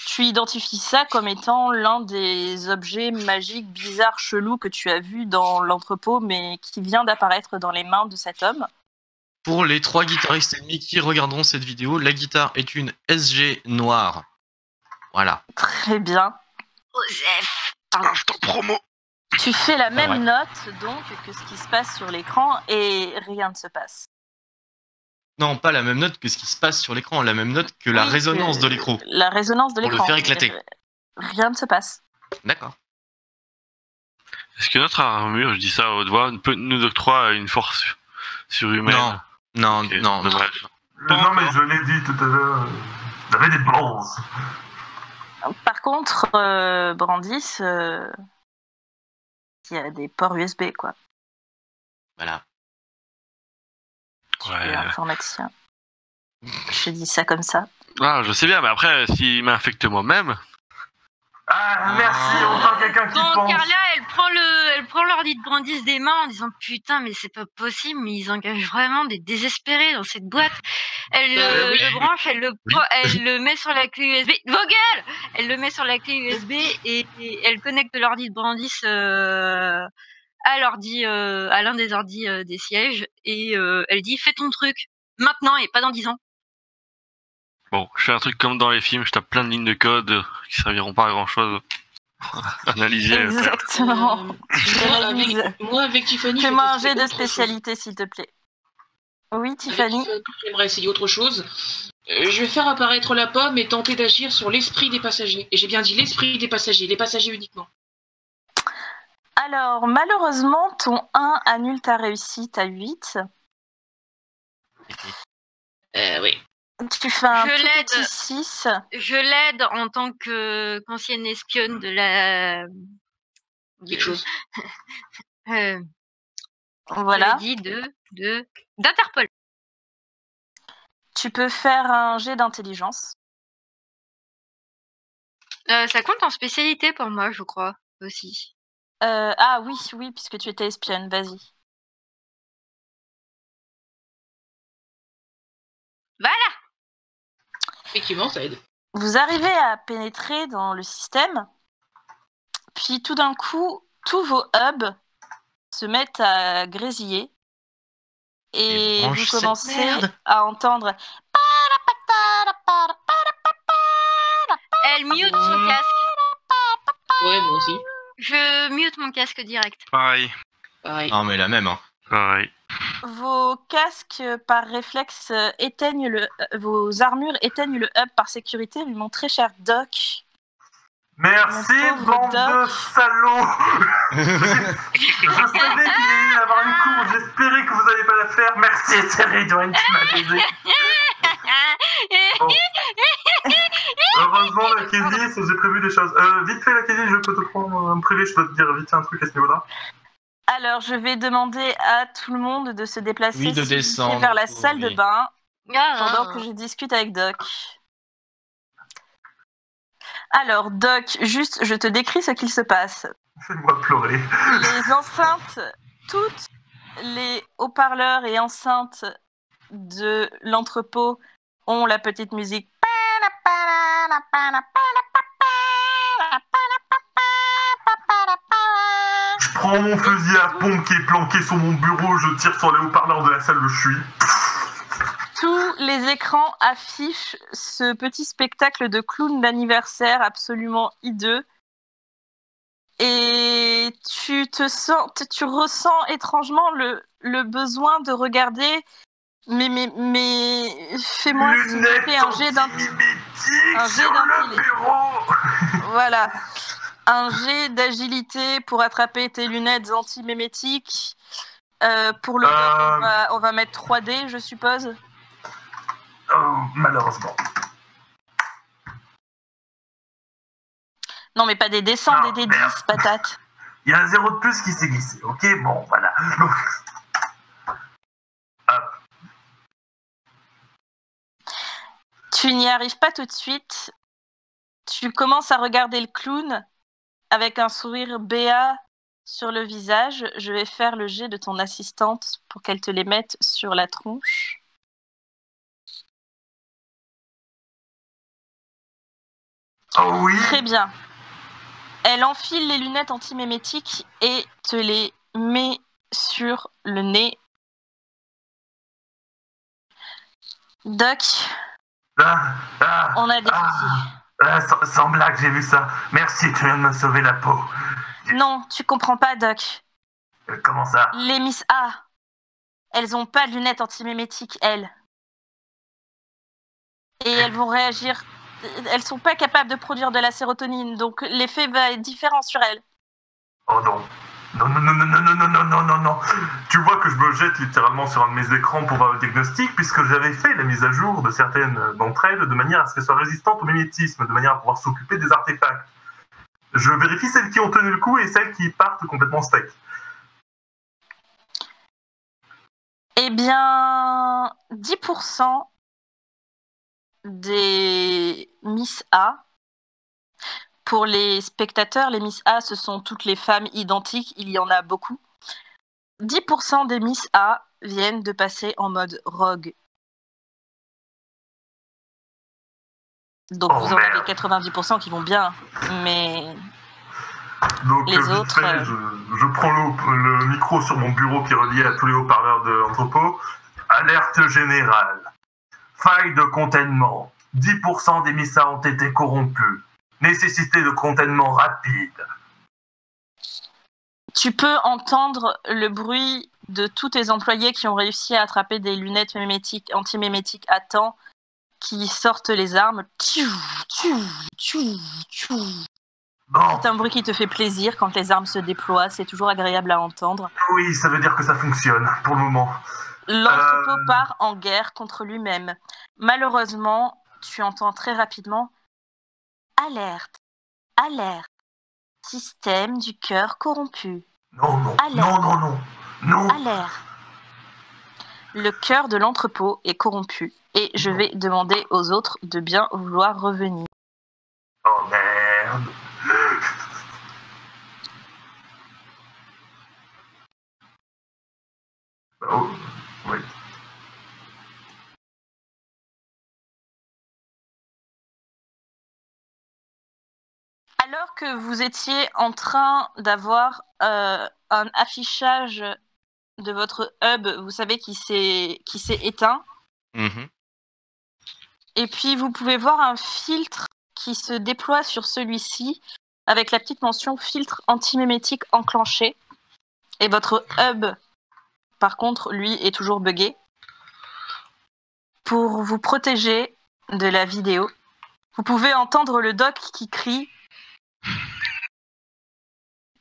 Tu identifies ça comme étant l'un des objets magiques, bizarres, chelous que tu as vus dans l'entrepôt, mais qui vient d'apparaître dans les mains de cet homme. Pour les 3 guitaristes ennemis qui regarderont cette vidéo, la guitare est une SG noire. Voilà. Très bien. Joseph. Instant promo. Tu fais la même ouais. note, donc, que ce qui se passe sur l'écran, et rien ne se passe. Non, pas la même note que ce qui se passe sur l'écran, la même note que la Oui, résonance de l'écran. La résonance de Pour le l'écran. faire éclater. Rien ne se passe. D'accord. Est-ce que notre armure, je dis ça à haute voix, nous octroie une force surhumaine? Non, non, Ok, non. dommage. Non, mais je l'ai dit tout à l'heure. Vous avez des balls. Par contre, Brandis, il y a des ports USB, quoi. Voilà. Tu Ouais. es informaticien. Je dis ça comme ça. Ah, je sais bien, mais après, s'il m'infecte moi-même, Ah, merci, enfin quelqu'un qui Donc pense. Carla, elle prend l'ordi de Brandis des mains en disant putain mais c'est pas possible, mais ils engagent vraiment des désespérés dans cette boîte. Elle Oui. le branche, elle le met sur la clé USB. Vos gueules. Elle le met sur la clé USB et elle connecte l'ordi de Brandis à l'ordi, à l'un des ordis des sièges et elle dit fais ton truc maintenant et pas dans 10 ans. bon, je fais un truc comme dans les films, je tape plein de lignes de code qui serviront pas à grand-chose. Analyser. Exactement. Moi, avec Tiffany, je Fais-moi vais un jet tester de autre chose. spécialité, s'il te plaît. Oui, Avec Tiffany. j'aimerais essayer autre chose. Je vais faire apparaître la pomme et tenter d'agir sur l'esprit des passagers. Et j'ai bien dit l'esprit des passagers, les passagers uniquement. Alors, malheureusement, ton 1 annule ta réussite à 8. Oui. Tu fais un Je tout l'aide. petit 6. Je l'aide en tant qu'ancienne espionne de la Quelque chose. Voilà. j'avais dit d'Interpol. Tu peux faire un jet d'intelligence. Ça compte en spécialité pour moi, je crois, aussi. Ah oui, oui, puisque tu étais espionne, vas-y. Voilà. Effectivement, ça aide. Vous arrivez à pénétrer dans le système, puis tout d'un coup, tous vos hubs se mettent à grésiller Et mange vous cette commencez merde. à entendre... Elle mute son casque. Ouais, moi aussi. Je mute mon casque direct. Pareil. Pareil. Non, mais la même, hein. Pareil. Vos casques, par réflexe, éteignent vos armures éteignent le hub par sécurité, mon très cher Doc. Merci, Mon pauvre bande Doc. de salauds. Je savais qu'il allait y avoir une cour, j'espérais que vous n'allez pas la faire. Merci, Thierry Dorian qui m'a aidé. Bon. Heureusement, la Kézis, j'ai prévu des choses. Vite fait, la Kézis, je peux te prendre un privé, je dois te dire vite un truc à ce niveau-là. Alors, je vais demander à tout le monde de se déplacer Oui, de s'il vous plaît, descendre, vers la oui. salle de bain pendant que Ah, je discute avec Doc. Alors, Doc, juste, je te décris ce qu'il se passe. Fais-moi pleurer. Les enceintes, toutes les haut-parleurs et enceintes de l'entrepôt ont la petite musique. Je prends mon fusil à pompe qui est planqué sur mon bureau, je tire sur les haut-parleurs de la salle où je suis. Tous les écrans affichent ce petit spectacle de clown d'anniversaire absolument hideux. Et tu ressens étrangement le besoin de regarder. Mais fais-moi s'il vous plaît un jet anti-mimétique sur le d'intelligence. bureau. Voilà. Un jet d'agilité pour attraper tes lunettes anti-mémétiques. Pour le Doc, on va mettre 3D, je suppose. Oh, malheureusement. Non, mais pas des D100, Non, des D10, merde. patate. Il y a un 0 de plus qui s'est glissé, ok? Bon, voilà. Tu n'y arrives pas tout de suite. Tu commences à regarder le clown avec un sourire béat sur le visage. Je vais faire le jet de ton assistante pour qu'elle te les mette sur la tronche. Oh oui. Très bien. Elle enfile les lunettes antimémétiques et te les met sur le nez. Doc, on a des soucis. Sans blague, j'ai vu ça. Merci, tu viens de me sauver la peau. Non, tu comprends pas, Doc. Comment ça? Les Miss A, elles ont pas de lunettes antimémétiques, elles. Et elles vont réagir. Elles sont pas capables de produire de la sérotonine, donc l'effet va être différent sur elles. Oh non. Non. Tu vois que je me jette littéralement sur un de mes écrans pour voir le diagnostic, puisque j'avais fait la mise à jour de certaines d'entre elles de manière à ce qu'elles soient résistantes au mimétisme, de manière à pouvoir s'occuper des artefacts. Je vérifie celles qui ont tenu le coup et celles qui partent complètement steak. Eh bien, 10% des Miss A. Pour les spectateurs, les Miss A, ce sont toutes les femmes identiques, il y en a beaucoup. 10% des Miss A viennent de passer en mode rogue. Donc vous en avez 90% qui vont bien, mais Donc les vite autres, fait, je prends le micro sur mon bureau qui est relié à tous les haut-parleurs de l'entrepôt. Alerte générale. Faille de containment. 10% des Miss A ont été corrompus. Nécessité de containnement rapide. tu peux entendre le bruit de tous tes employés qui ont réussi à attraper des lunettes antimémétiques à temps, qui sortent les armes. Bon, C'est un bruit qui te fait plaisir quand les armes se déploient, c'est toujours agréable à entendre. oui, ça veut dire que ça fonctionne, pour le moment. L'entrepôt part en guerre contre lui-même. Malheureusement, tu entends très rapidement « Alerte, alerte, système du cœur corrompu, Non, Alerte. non. alerte. » Le cœur de l'entrepôt est corrompu et je vais demander aux autres de bien vouloir revenir. Oh merde. Oh, oui. Alors que vous étiez en train d'avoir un affichage de votre hub, vous savez, qui s'est éteint. Mhm. Et puis, vous pouvez voir un filtre qui se déploie sur celui-ci avec la petite mention filtre antimémétique enclenché. Et votre hub, par contre, lui, est toujours buggé. Pour vous protéger de la vidéo, vous pouvez entendre le doc qui crie.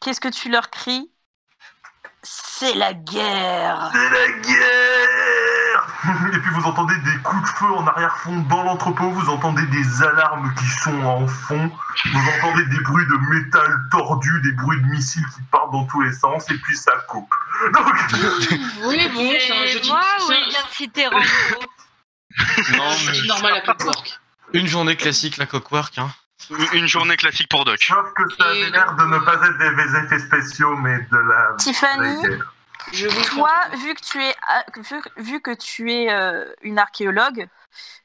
Qu'est-ce que tu leur cries? C'est la guerre! C'est la guerre! Et puis vous entendez des coups de feu en arrière-fond dans l'entrepôt, vous entendez des alarmes qui sont en fond, vous entendez des bruits de métal tordu, des bruits de missiles qui partent dans tous les sens, et puis ça coupe. Donc... Oui, bon, c'est un jeu C'est moi ou Université Rambo? normal à Clockwork. Une journée classique, la Clockwork. Hein. Une journée classique pour Doc. Sauf que ça avait l'air de ne pas être des effets spéciaux, mais de la... Tiffany, de la guerre. toi, vu que tu es une archéologue,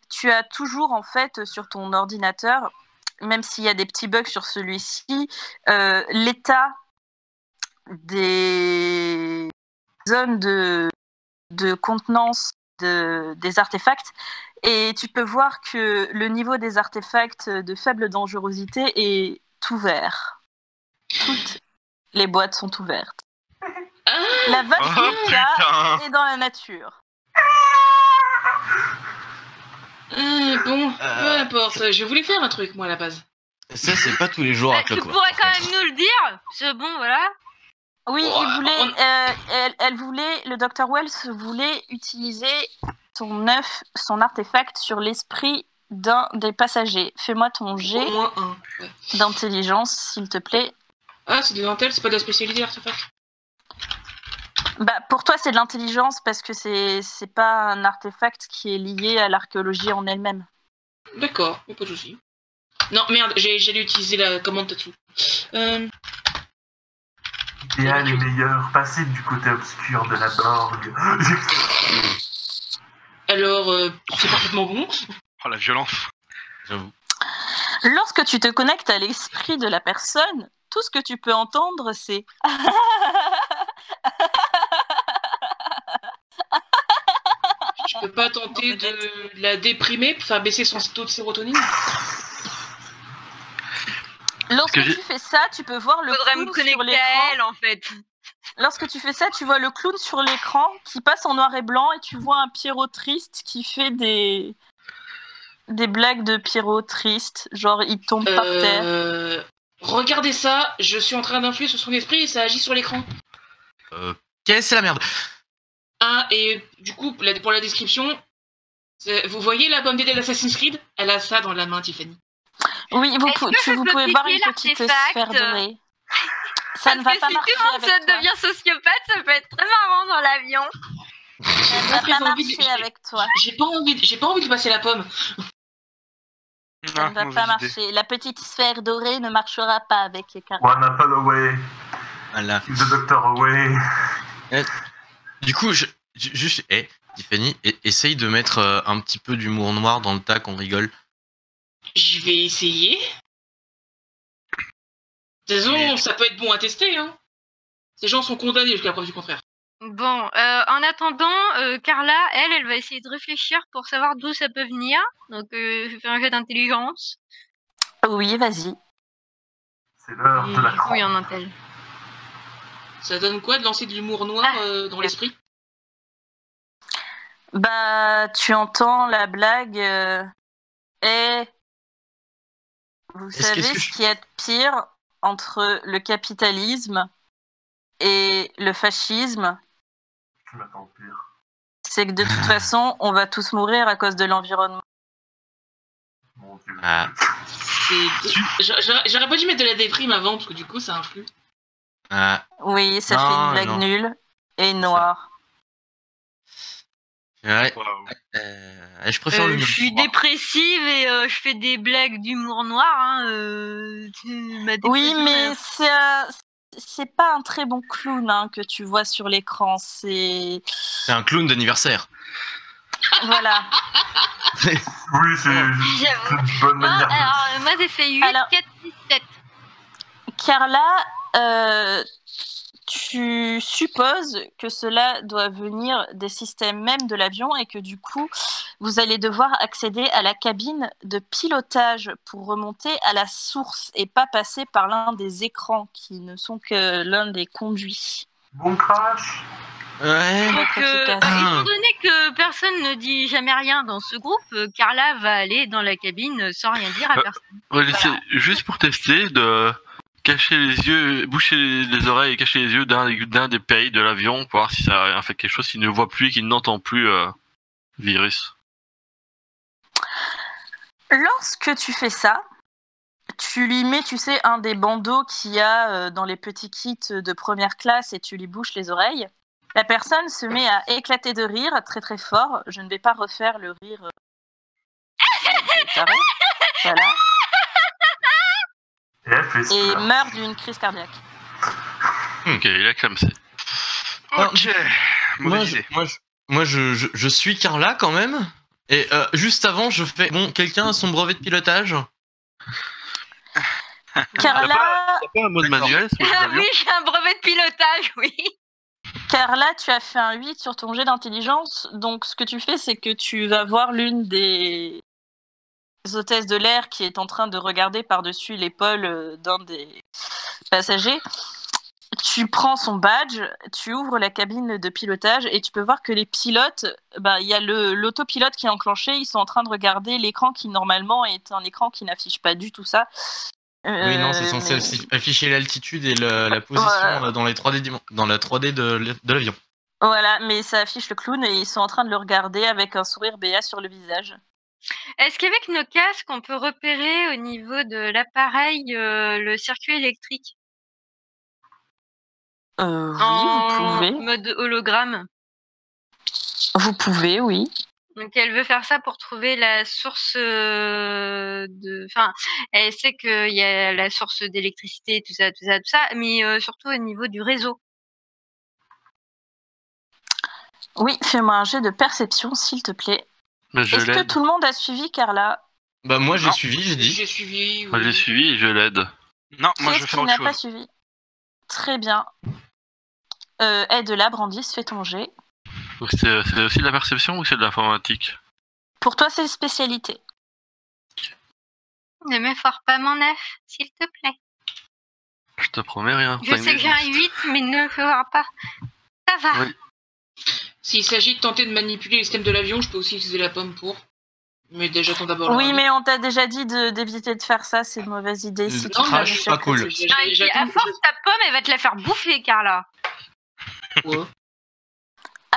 tu as toujours en fait sur ton ordinateur, même s'il y a des petits bugs sur celui-ci, l'état des zones de contenance des artefacts, et tu peux voir que le niveau des artefacts de faible dangerosité est ouvert. Toutes les boîtes sont ouvertes. La vache putain. est dans la nature. Bon, peu importe. Je voulais faire un truc, moi, à la base. Ça, c'est pas tous les jours à Tu Clockwork. pourrais par quand contre. même nous le dire. C'est bon, voilà. Oui, Oh, il voulait, elle voulait, le Dr. Wells voulait utiliser son artefact sur l'esprit d'un des passagers. Fais-moi ton Au jet moins un. Ouais. d'intelligence, s'il te plaît. Ah, c'est des dentelles, c'est pas de la spécialité, l'artefact. Bah, pour toi, c'est de l'intelligence parce que c'est pas un artefact qui est lié à l'archéologie en elle-même. D'accord, pas de soucis. Non, merde, j'allais utiliser la commande Tatsu. Bien les meilleurs, passez du côté obscur de la Borg. Alors, c'est parfaitement bon. Oh la violence. J'avoue. Lorsque tu te connectes à l'esprit de la personne, tout ce que tu peux entendre, c'est... Je peux pas tenter de la déprimer pour faire baisser son taux de sérotonine? Lorsque Que j'ai- tu fais ça, tu peux voir le Faudrait me clown sur connecter l'écran. à elle, en fait. Lorsque tu fais ça, tu vois le clown sur l'écran qui passe en noir et blanc et tu vois un Pierrot triste qui fait des blagues de Pierrot triste, genre il tombe par terre. Regardez ça, je suis en train d'influer sur son esprit et ça agit sur l'écran. Qu'est-ce c'est la merde? Ah, et du coup, pour la description, vous voyez la pomme d'Éden d'Assassin's Creed? Elle a ça dans la main, Tiffany. Oui, Est-ce que vous je peux pouvez voir une piquer petite l'artefact sphère dorée. Ça ne va Parce pas que si marcher tout le monde avec toi. devient sociopathe, ça peut être très marrant dans l'avion. Ça ne va Après, pas j'ai envie de- marcher avec toi. J'ai pas envie de lui passer la pomme. Ça ne va pas marcher. La petite sphère dorée ne marchera pas avec Car. One apple away, Voilà. the doctor away. Du coup, juste, Tiffany, essaye de mettre un petit peu d'humour noir dans le tas qu'on rigole. Je vais essayer. De toute façon, ça peut être bon à tester, hein. Ces gens sont condamnés jusqu'à la preuve du contraire. Bon, en attendant, Carla, elle va essayer de réfléchir pour savoir d'où ça peut venir. Donc, je fais un jeu d'intelligence. Oui, vas-y. C'est l'heure de la Oui, en crampe. intel. Ça donne quoi de lancer de l'humour noir dans l'esprit? Bah, tu entends la blague. Vous Est-ce savez que ce qui est pire entre le capitalisme et le fascisme? Tu m'attends pire. C'est que de toute façon, on va tous mourir à cause de l'environnement. Mon Dieu. Ah. J'aurais pas dû mettre de la déprime avant, parce que du coup, ça influe. Ah, Oui, ça Non, fait une blague non. nulle et noire. ouais, Waouh. je préfère le Je suis dépressive et je fais des blagues d'humour noir. Hein, ma Oui, dépression, mais c'est pas un très bon clown hein, que tu vois sur l'écran. C'est C'est un clown d'anniversaire. voilà. Oui, c'est J'avoue. une bonne Bon, manière de... alors, moi j'ai fait 8, Alors- 4, 6, 7. Carla, tu supposes que cela doit venir des systèmes même de l'avion et que du coup, vous allez devoir accéder à la cabine de pilotage pour remonter à la source et pas passer par l'un des écrans qui ne sont que l'un des conduits. Bon crash. Ouais. Donc, Votre efficace. étant donné que personne ne dit jamais rien dans ce groupe, Carla va aller dans la cabine sans rien dire à personne. On va laisser, juste pour tester, de cacher les yeux, boucher les oreilles et cacher les yeux d'un des pays de l'avion pour voir si ça a fait quelque chose, s'il ne voit plus et qu'il n'entend plus virus. Lorsque tu fais ça, tu lui mets, tu sais, un des bandeaux qu'il y a dans les petits kits de première classe et tu lui bouches les oreilles. La personne se met à éclater de rire très très fort. Je ne vais pas refaire le rire. Taré. Voilà. Et elle fait Et ça. meurt d'une crise cardiaque. Ok, il a clamsé. Ok, mauvaise idée. Moi, je suis Carla quand même. Et juste avant, je fais. Bon, quelqu'un a son brevet de pilotage? Carla, T'as pas un mode manuel sur Ah l'avion oui, j'ai un brevet de pilotage, oui. Carla, tu as fait un 8 sur ton jet d'intelligence. Donc, ce que tu fais, c'est que tu vas voir l'une des hôtesses de l'air qui est en train de regarder par-dessus l'épaule d'un des passagers. Tu prends son badge, tu ouvres la cabine de pilotage et tu peux voir que les pilotes, il y a l'autopilote qui est enclenché. Ils sont en train de regarder l'écran qui, normalement, est un écran qui n'affiche pas du tout ça. Oui, non, c'est censé afficher l'altitude et la position dans la 3D de l'avion. Voilà, mais ça affiche le clown et ils sont en train de le regarder avec un sourire béat sur le visage. Est-ce qu'avec nos casques, on peut repérer au niveau de l'appareil le circuit électrique Oui, en vous pouvez. mode hologramme? Vous pouvez, oui. Donc elle veut faire ça pour trouver la source Enfin, elle sait qu'il y a la source d'électricité, tout ça, mais surtout au niveau du réseau. Oui, fais-moi un jet de perception, s'il te plaît. Mais je Est-ce que l'aide. tout le monde a suivi Carla? Bah, moi, j'ai Non. suivi, j'ai dit. J'ai suivi. Moi, oui. j'ai suivi et je l'aide. Non, Qui moi je est-ce vais qui faire n'a autre pas chose. suivi? Très bien. Aide-la, Brandis, fais ton jet. Donc c'est aussi de la perception ou c'est de l'informatique? Pour toi, c'est spécialité. Ne m'effore pas mon œuf, s'il te plaît. Je te promets rien. Je sais que j'ai un 8, mais ne m'effore pas. Ça va. Oui. S'il s'agit de tenter de manipuler les systèmes de l'avion, je peux aussi utiliser la pomme pour. Mais déjà, j'attends d'abord. Oui, mais on t'a déjà dit d'éviter de faire ça, c'est une mauvaise idée. Si tu Non, fais mais un je suis échec pas cool. critique. Non, et puis, à force, ta pomme, elle va te la faire bouffer, Carla. Quoi?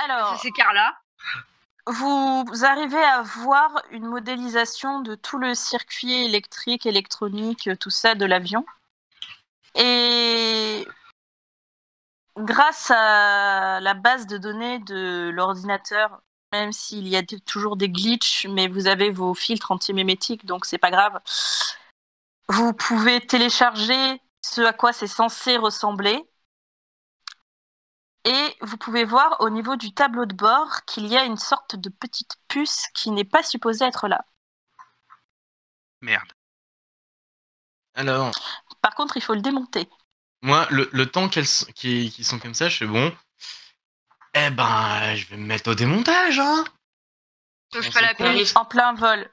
Alors, C'est Carla. vous arrivez à voir une modélisation de tout le circuit électrique, électronique, tout ça de l'avion. Et grâce à la base de données de l'ordinateur, même s'il y a toujours des glitches, mais vous avez vos filtres antimémétiques, donc c'est pas grave, vous pouvez télécharger ce à quoi c'est censé ressembler. Et vous pouvez voir au niveau du tableau de bord qu'il y a une sorte de petite puce qui n'est pas supposée être là. Merde. Alors, Par contre, il faut le démonter. moi, le temps qu'ils sont comme ça, je fais bon. Eh ben, je vais me mettre au démontage, hein. Touche On pas la sait quoi. puce. En plein vol.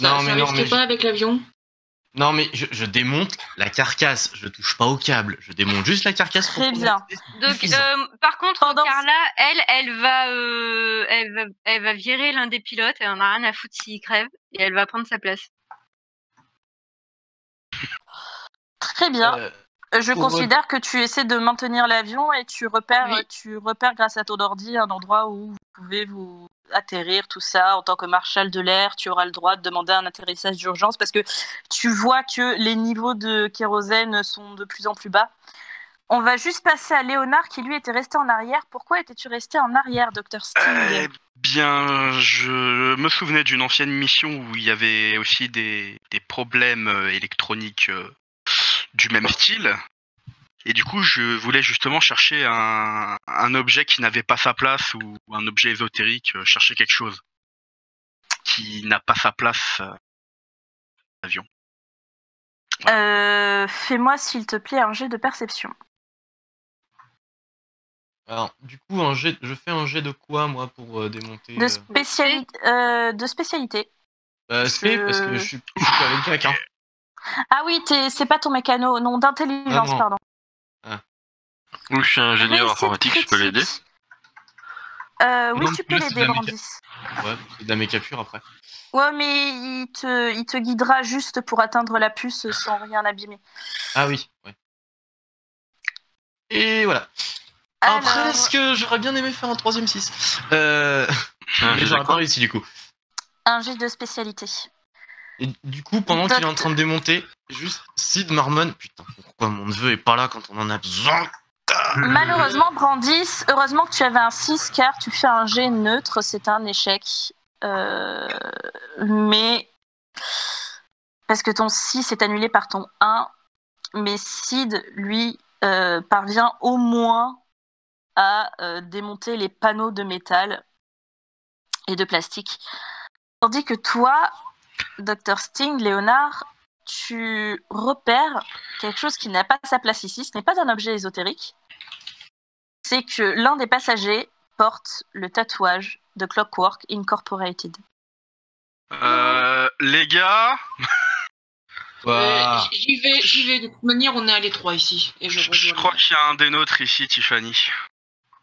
Non, mais ça non, risque mais pas avec l'avion. Non, mais je démonte la carcasse, je touche pas au câble, je démonte juste la carcasse. Très pour bien. prendre la- Donc, suffisant. par contre, Pendant- Carla, elle va virer l'un des pilotes. Elle en a rien à foutre s'il crève. Et elle va prendre sa place. Très bien. Je pour- considère que tu essaies de maintenir l'avion et tu repères, Oui. tu repères grâce à ton ordi un endroit où vous pouvez vous atterrir, tout ça. En tant que marshal de l'air, tu auras le droit de demander un atterrissage d'urgence parce que tu vois que les niveaux de kérosène sont de plus en plus bas. On va juste passer à Léonard qui lui était resté en arrière. Pourquoi étais-tu resté en arrière, Dr. Sting? Eh bien, je me souvenais d'une ancienne mission où il y avait aussi des problèmes électroniques du même style. Et du coup, je voulais justement chercher un objet qui n'avait pas sa place ou un objet ésotérique, chercher quelque chose qui n'a pas sa place dans l'avion. Fais-moi, s'il te plaît, un jet de perception. Alors, du coup, je fais un jet de quoi, moi, pour démonter De spécialité. Spé, parce que je suis pas avec Jack, hein. Ah oui, c'est pas ton mécano, non, d'intelligence, Non. pardon. Ou je suis ingénieur Réussite informatique, je peux l'aider. critique. Oui, Non, tu mais peux là, c'est l'aider, de la méca. Brandis. Ouais, c'est de la méca pure après. Ouais, mais il te guidera juste pour atteindre la puce sans rien abîmer. Ah oui, ouais. Et voilà. Alors, Après, ce que j'aurais bien aimé faire un 3ème 6. Un Mais jet de j'aurais pas quoi réussi du coup. un jet de spécialité. Et du coup, pendant qu'il est en train de démonter, juste Sid marmonne. Putain, pourquoi mon neveu est pas là quand on en a besoin? Malheureusement, Brandis, heureusement que tu avais un 6 car tu fais un jet neutre, c'est un échec. Mais parce que ton 6 est annulé par ton 1, mais Sid, lui, parvient au moins à démonter les panneaux de métal et de plastique. Tandis que toi, Dr Sting, Léonard, tu repères quelque chose qui n'a pas sa place ici. Ce n'est pas un objet ésotérique. C'est que l'un des passagers porte le tatouage de Clockwork Incorporated. Les gars, Ouah. J'y vais. De toute manière, on est à l'étroit ici. Et je crois qu'il y a un des nôtres ici, Tiffany.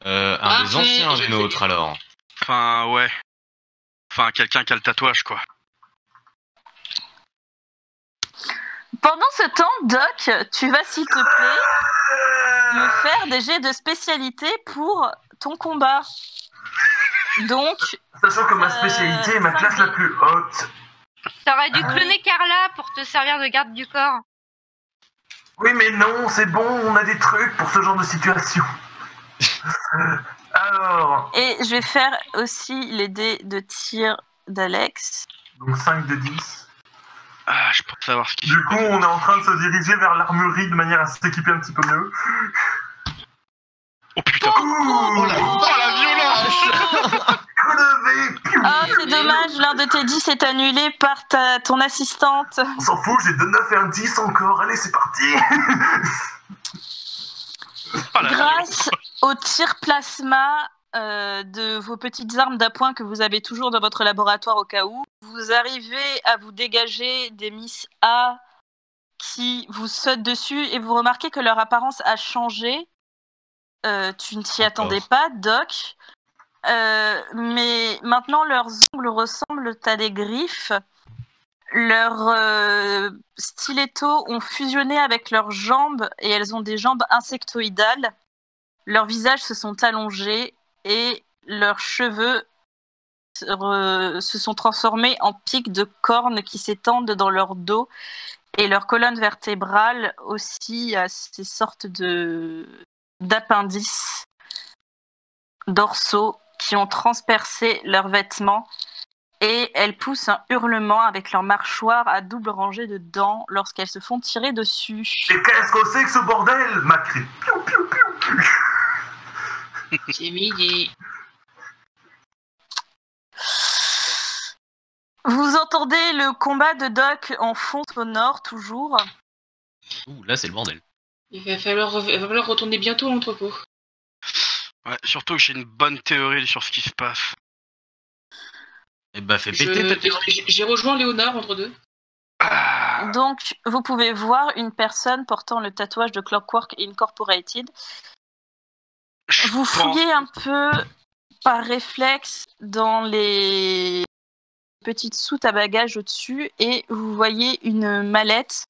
Un des anciens des nôtres alors. Enfin, ouais. Enfin, quelqu'un qui a le tatouage, quoi. Pendant ce temps, Doc, tu vas, s'il te plaît, me faire des jets de spécialité pour ton combat. Donc, Sachant que ma spécialité est ma classe la plus haute. T'aurais dû cloner Carla pour te servir de garde du corps. Oui, mais non, c'est bon, on a des trucs pour ce genre de situation. Alors, et je vais faire aussi les dés de tir d'Alex. donc 5 de 10. Ah, je pense savoir ce qu'il Du coup, on est en train de se diriger vers l'armurerie de manière à s'équiper un petit peu mieux. Oh putain. Oh la violence. Crevé. Ah, c'est dommage, l'un de tes 10 est annulé par ton assistante. On s'en fout, j'ai 2 9 et un 10 encore. Allez, c'est parti. Grâce au tir plasma de vos petites armes d'appoint que vous avez toujours dans votre laboratoire au cas où, vous arrivez à vous dégager des Miss A qui vous sautent dessus et vous remarquez que leur apparence a changé. Tu ne t'y attendais pas, Doc. Mais maintenant, leurs ongles ressemblent à des griffes. Leurs stilettos ont fusionné avec leurs jambes et elles ont des jambes insectoïdales. Leurs visages se sont allongés et leurs cheveux se sont transformés en pics de cornes qui s'étendent dans leur dos et leur colonne vertébrale aussi à ces sortes d'appendices dorsaux qui ont transpercé leurs vêtements et elles poussent un hurlement avec leur mâchoire à double rangée de dents lorsqu'elles se font tirer dessus. Mais qu'est-ce que c'est que ce bordel? Ma crie. Piou, piou, piou. C'est midi. Vous entendez le combat de Doc en fond au nord, toujours. Ouh, là c'est le bordel. Il va falloir retourner bientôt à l'entrepôt. Ouais, surtout que j'ai une bonne théorie sur ce qui se passe. Et bah fais péter ta théorie. J'ai rejoint Léonard entre deux. Ah, Donc, vous pouvez voir une personne portant le tatouage de Clockwork Incorporated. Vous fouillez un peu par réflexe dans les petites soutes à bagages au-dessus et vous voyez une mallette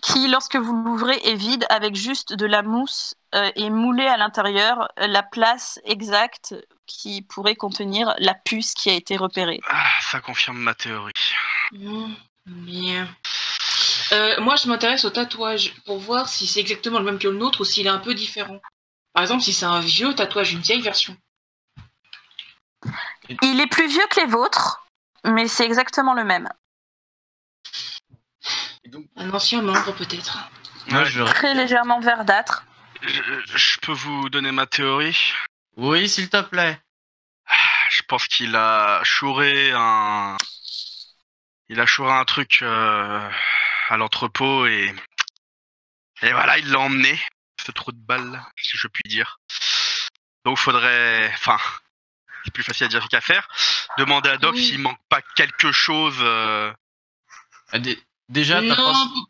qui, lorsque vous l'ouvrez, est vide avec juste de la mousse et moulée à l'intérieur la place exacte qui pourrait contenir la puce qui a été repérée. ça confirme ma théorie. Bien. Moi, je m'intéresse au tatouage pour voir si c'est exactement le même que le nôtre ou s'il est un peu différent. Par exemple, si c'est un vieux tatouage, une vieille version. Il est plus vieux que les vôtres, mais c'est exactement le même. Un ancien membre, peut-être. Moi je... Très légèrement verdâtre. Je peux vous donner ma théorie? Oui, s'il te plaît. Je pense qu'il a chouré un... Il a chouré un truc à l'entrepôt et voilà, il l'a emmené. ce trou de balle, si je puis dire. Donc faudrait, enfin, c'est plus facile à dire qu'à faire. Demander à Doc Oui. s'il manque pas quelque chose. Déjà, t'as Non,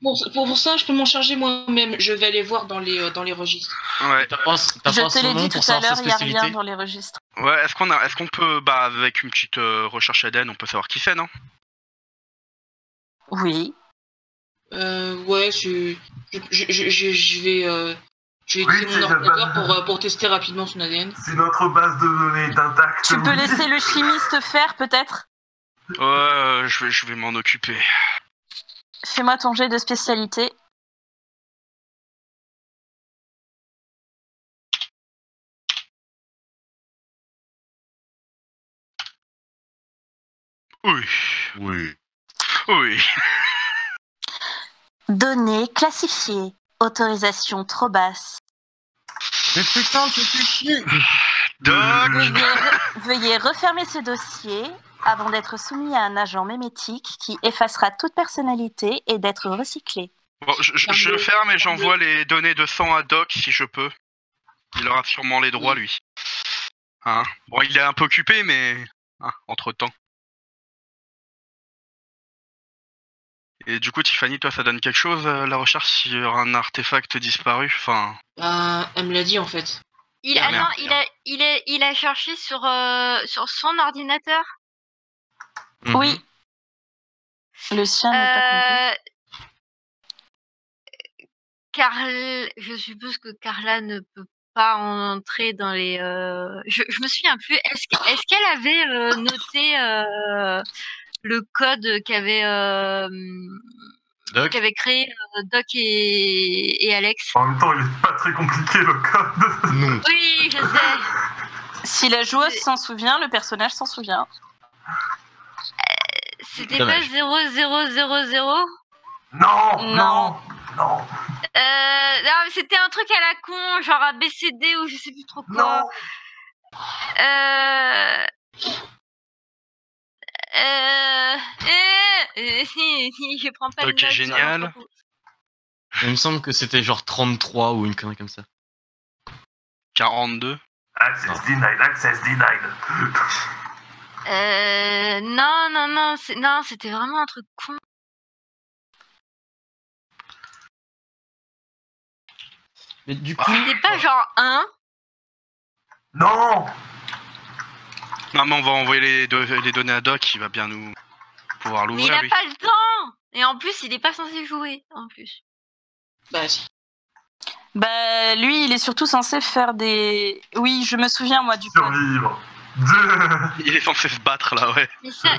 pas, pour ça, je peux m'en charger moi-même. Je vais aller voir dans les registres. Ouais. t'as pas Je son te l'ai nom dit pour tout à savoir sa l'heure, il n'y a rien spécialité. dans les registres. Ouais. Est-ce qu'on peut, avec une petite recherche ADN, on peut savoir qui c'est, non? Oui. Ouais, je vais utiliser c'est mon la ordinateur base. pour tester rapidement son ADN. Si notre base de données est intacte. Tu peux oui. laisser le chimiste faire, peut-être? Ouais, je vais m'en occuper. Fais-moi ton jet de spécialité. Oui. Oui. Données classifiées. Autorisation trop basse. Mais putain, tu fais chier. Doc. Veuillez refermer ce dossier avant d'être soumis à un agent mémétique qui effacera toute personnalité et d'être recyclé. Bon, je ferme et j'envoie les données de sang à Doc si je peux. Il aura sûrement les droits, lui. Hein? Bon, il est un peu occupé, mais entre-temps. Et du coup, Tiffany, toi, ça donne quelque chose, la recherche, sur un artefact disparu? Enfin, Elle me l'a dit en fait. Ah, merde. Il a cherché sur son ordinateur. Oui. Le sien n'est pas complet. Je suppose que Carla ne peut pas entrer dans les. Je me souviens plus. Est-ce qu'elle avait noté le code qu'avait Doc. créé Doc et Alex? En même temps, il est pas très compliqué le code. Non. Oui, je sais. Si la joueuse s'en souvient, le personnage s'en souvient. C'était pas Dommage. 0000? Non. Non, mais c'était un truc à la con, genre ABCD ou je sais plus trop quoi. Non. Je prends pas de Ok, notes. génial. Il me semble que c'était genre 33 ou une connerie comme ça. 42. Access denied, access denied. Non, c'était vraiment un truc con. Mais du coup, C'était pas genre 1. Non. Non, mais on va envoyer les données à Doc, il va bien nous pouvoir Mais il l'ouvrir, a lui. pas le temps. Et en plus, il est pas censé jouer. En plus. Bah si. Bah, lui, il est surtout censé faire des... Oui, je me souviens, moi, du code. Survivre. Il est censé se battre, là, ouais. Mais ça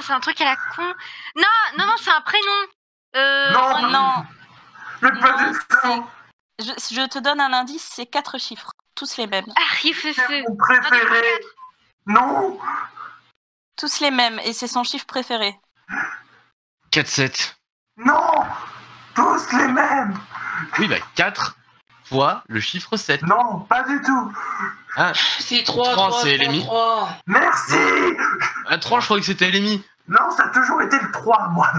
c'est un truc à la con. Non, c'est un prénom. Non. Non, Mais pas Non, du tout. je te donne un indice, c'est 4 chiffres. Tous les mêmes. Feu. C'est mon préféré. Non. Tous les mêmes, et c'est son chiffre préféré. 4-7. Non. Tous les mêmes. Oui, bah 4 fois le chiffre 7. Non, pas du tout. Ah, C'est 3, 3, c'est Elemi. 3. Merci. à 3, je croyais que c'était Elemi. Non, ça a toujours été le 3, moi.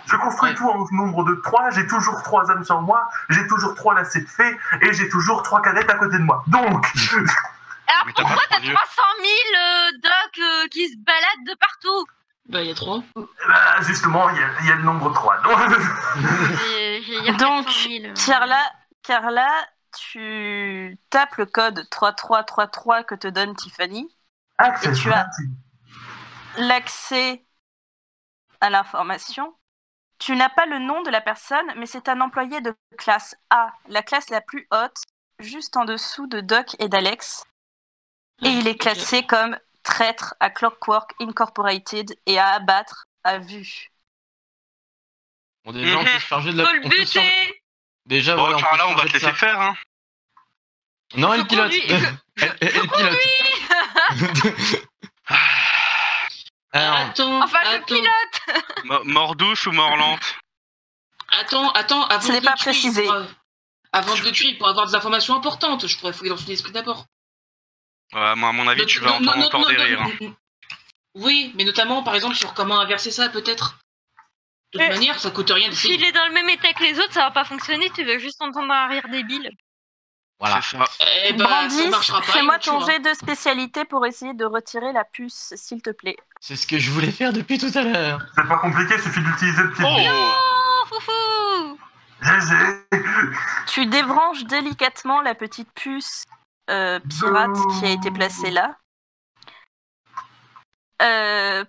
Je construis Ouais. tout en nombre de 3, j'ai toujours 3 âmes sur moi, j'ai toujours 3 lacets de fée, et j'ai toujours 3 cadettes à côté de moi. Donc, Alors Mais t'as pourquoi pas t'as 300 000 Doc qui se baladent de partout? Bah il y a 3. bah, justement, il y a le nombre 3. Donc, Donc, 400 000. Carla, tu tapes le code 3333 que te donne Tiffany. Access Et tu as- granted. L'accès à l'information. Tu n'as pas le nom de la personne, mais c'est un employé de classe A, la classe la plus haute, juste en dessous de Doc et d'Alex. Et il est classé comme traître à Clockwork Incorporated et à abattre à vue. Bon, déjà, on peut se charger de la. Faut le on peut se charger- buter. Déjà, Bon, voilà, on peut Carla, se on va te charger de laisser ça. faire, hein. Non, elle Je pilote. conduis- Elle pilote. Alors, Attends, Enfin, le attends, pilote. Mort douce ou mort lente? attends, avant Ce n'est de pas le tuer, précisé. avant de le tuer, pour avoir des informations importantes, je pourrais fouiller dans son esprit d'abord. Ouais, moi, à mon avis, tu vas entendre encore des rires. Hein. Oui, mais notamment, par exemple, sur comment inverser ça, peut-être. De toute manière, ça coûte rien d'essayer. S'il est dans le même état que les autres, ça va pas fonctionner. Tu vas juste entendre un rire débile. Voilà. C'est ça. Eh ben, ça Brandis, marchera pas. fais-moi il ton tuera. jet de spécialité pour essayer de retirer la puce, s'il te plaît. C'est ce que je voulais faire depuis tout à l'heure. C'est pas compliqué, il suffit d'utiliser le pied. Oh Oh, foufou! GG. Tu débranches délicatement la petite puce pirate qui a été placée là.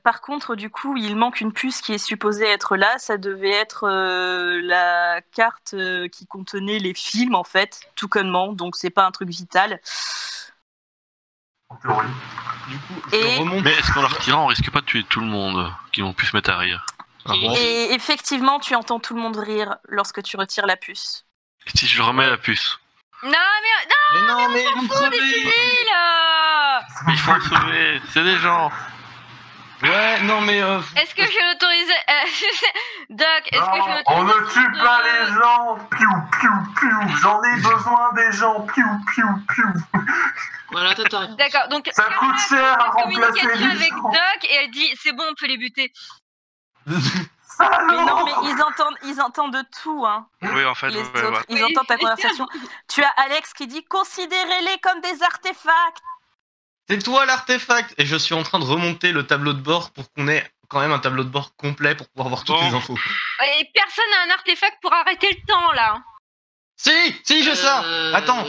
Par contre, du coup, il manque une puce qui est supposée être là. Ça devait être la carte qui contenait les films, en fait, tout connement. Donc, c'est pas un truc vital. En théorie. Du coup, Et- je remonte. Mais est-ce qu'en la retirant, on risque pas de tuer tout le monde qui vont plus se mettre à rire? Ah bon Et effectivement, tu entends tout le monde rire lorsque tu retires la puce. Et si je remets la puce? Non, mais Mais non, mais vous crevez. oui, là! Mais il faut le sauver, c'est des gens. Ouais, non, mais Est-ce que je l'autorise? Doc, est-ce que je Non, l'autorise? on ne tue pas les gens. Piou, piou, piou. J'en ai besoin des gens. Piou, piou, piou. Voilà, t'as raison. D'accord, donc Ça Carla coûte cher à a une remplacer communication les avec gens. Doc et elle dit c'est bon, on peut les buter. Mais Salaud. non, mais ils entendent tout, hein. Oui, en fait, Les ouais, autres, ouais. ils entendent ta conversation. Tu as Alex qui dit considérez-les comme des artefacts. c'est toi l'artefact. Et je suis en train de remonter le tableau de bord pour qu'on ait quand même un tableau de bord complet pour pouvoir voir toutes Bon. les infos. Et personne n'a un artefact pour arrêter le temps là. Si, j'ai ça. Attends,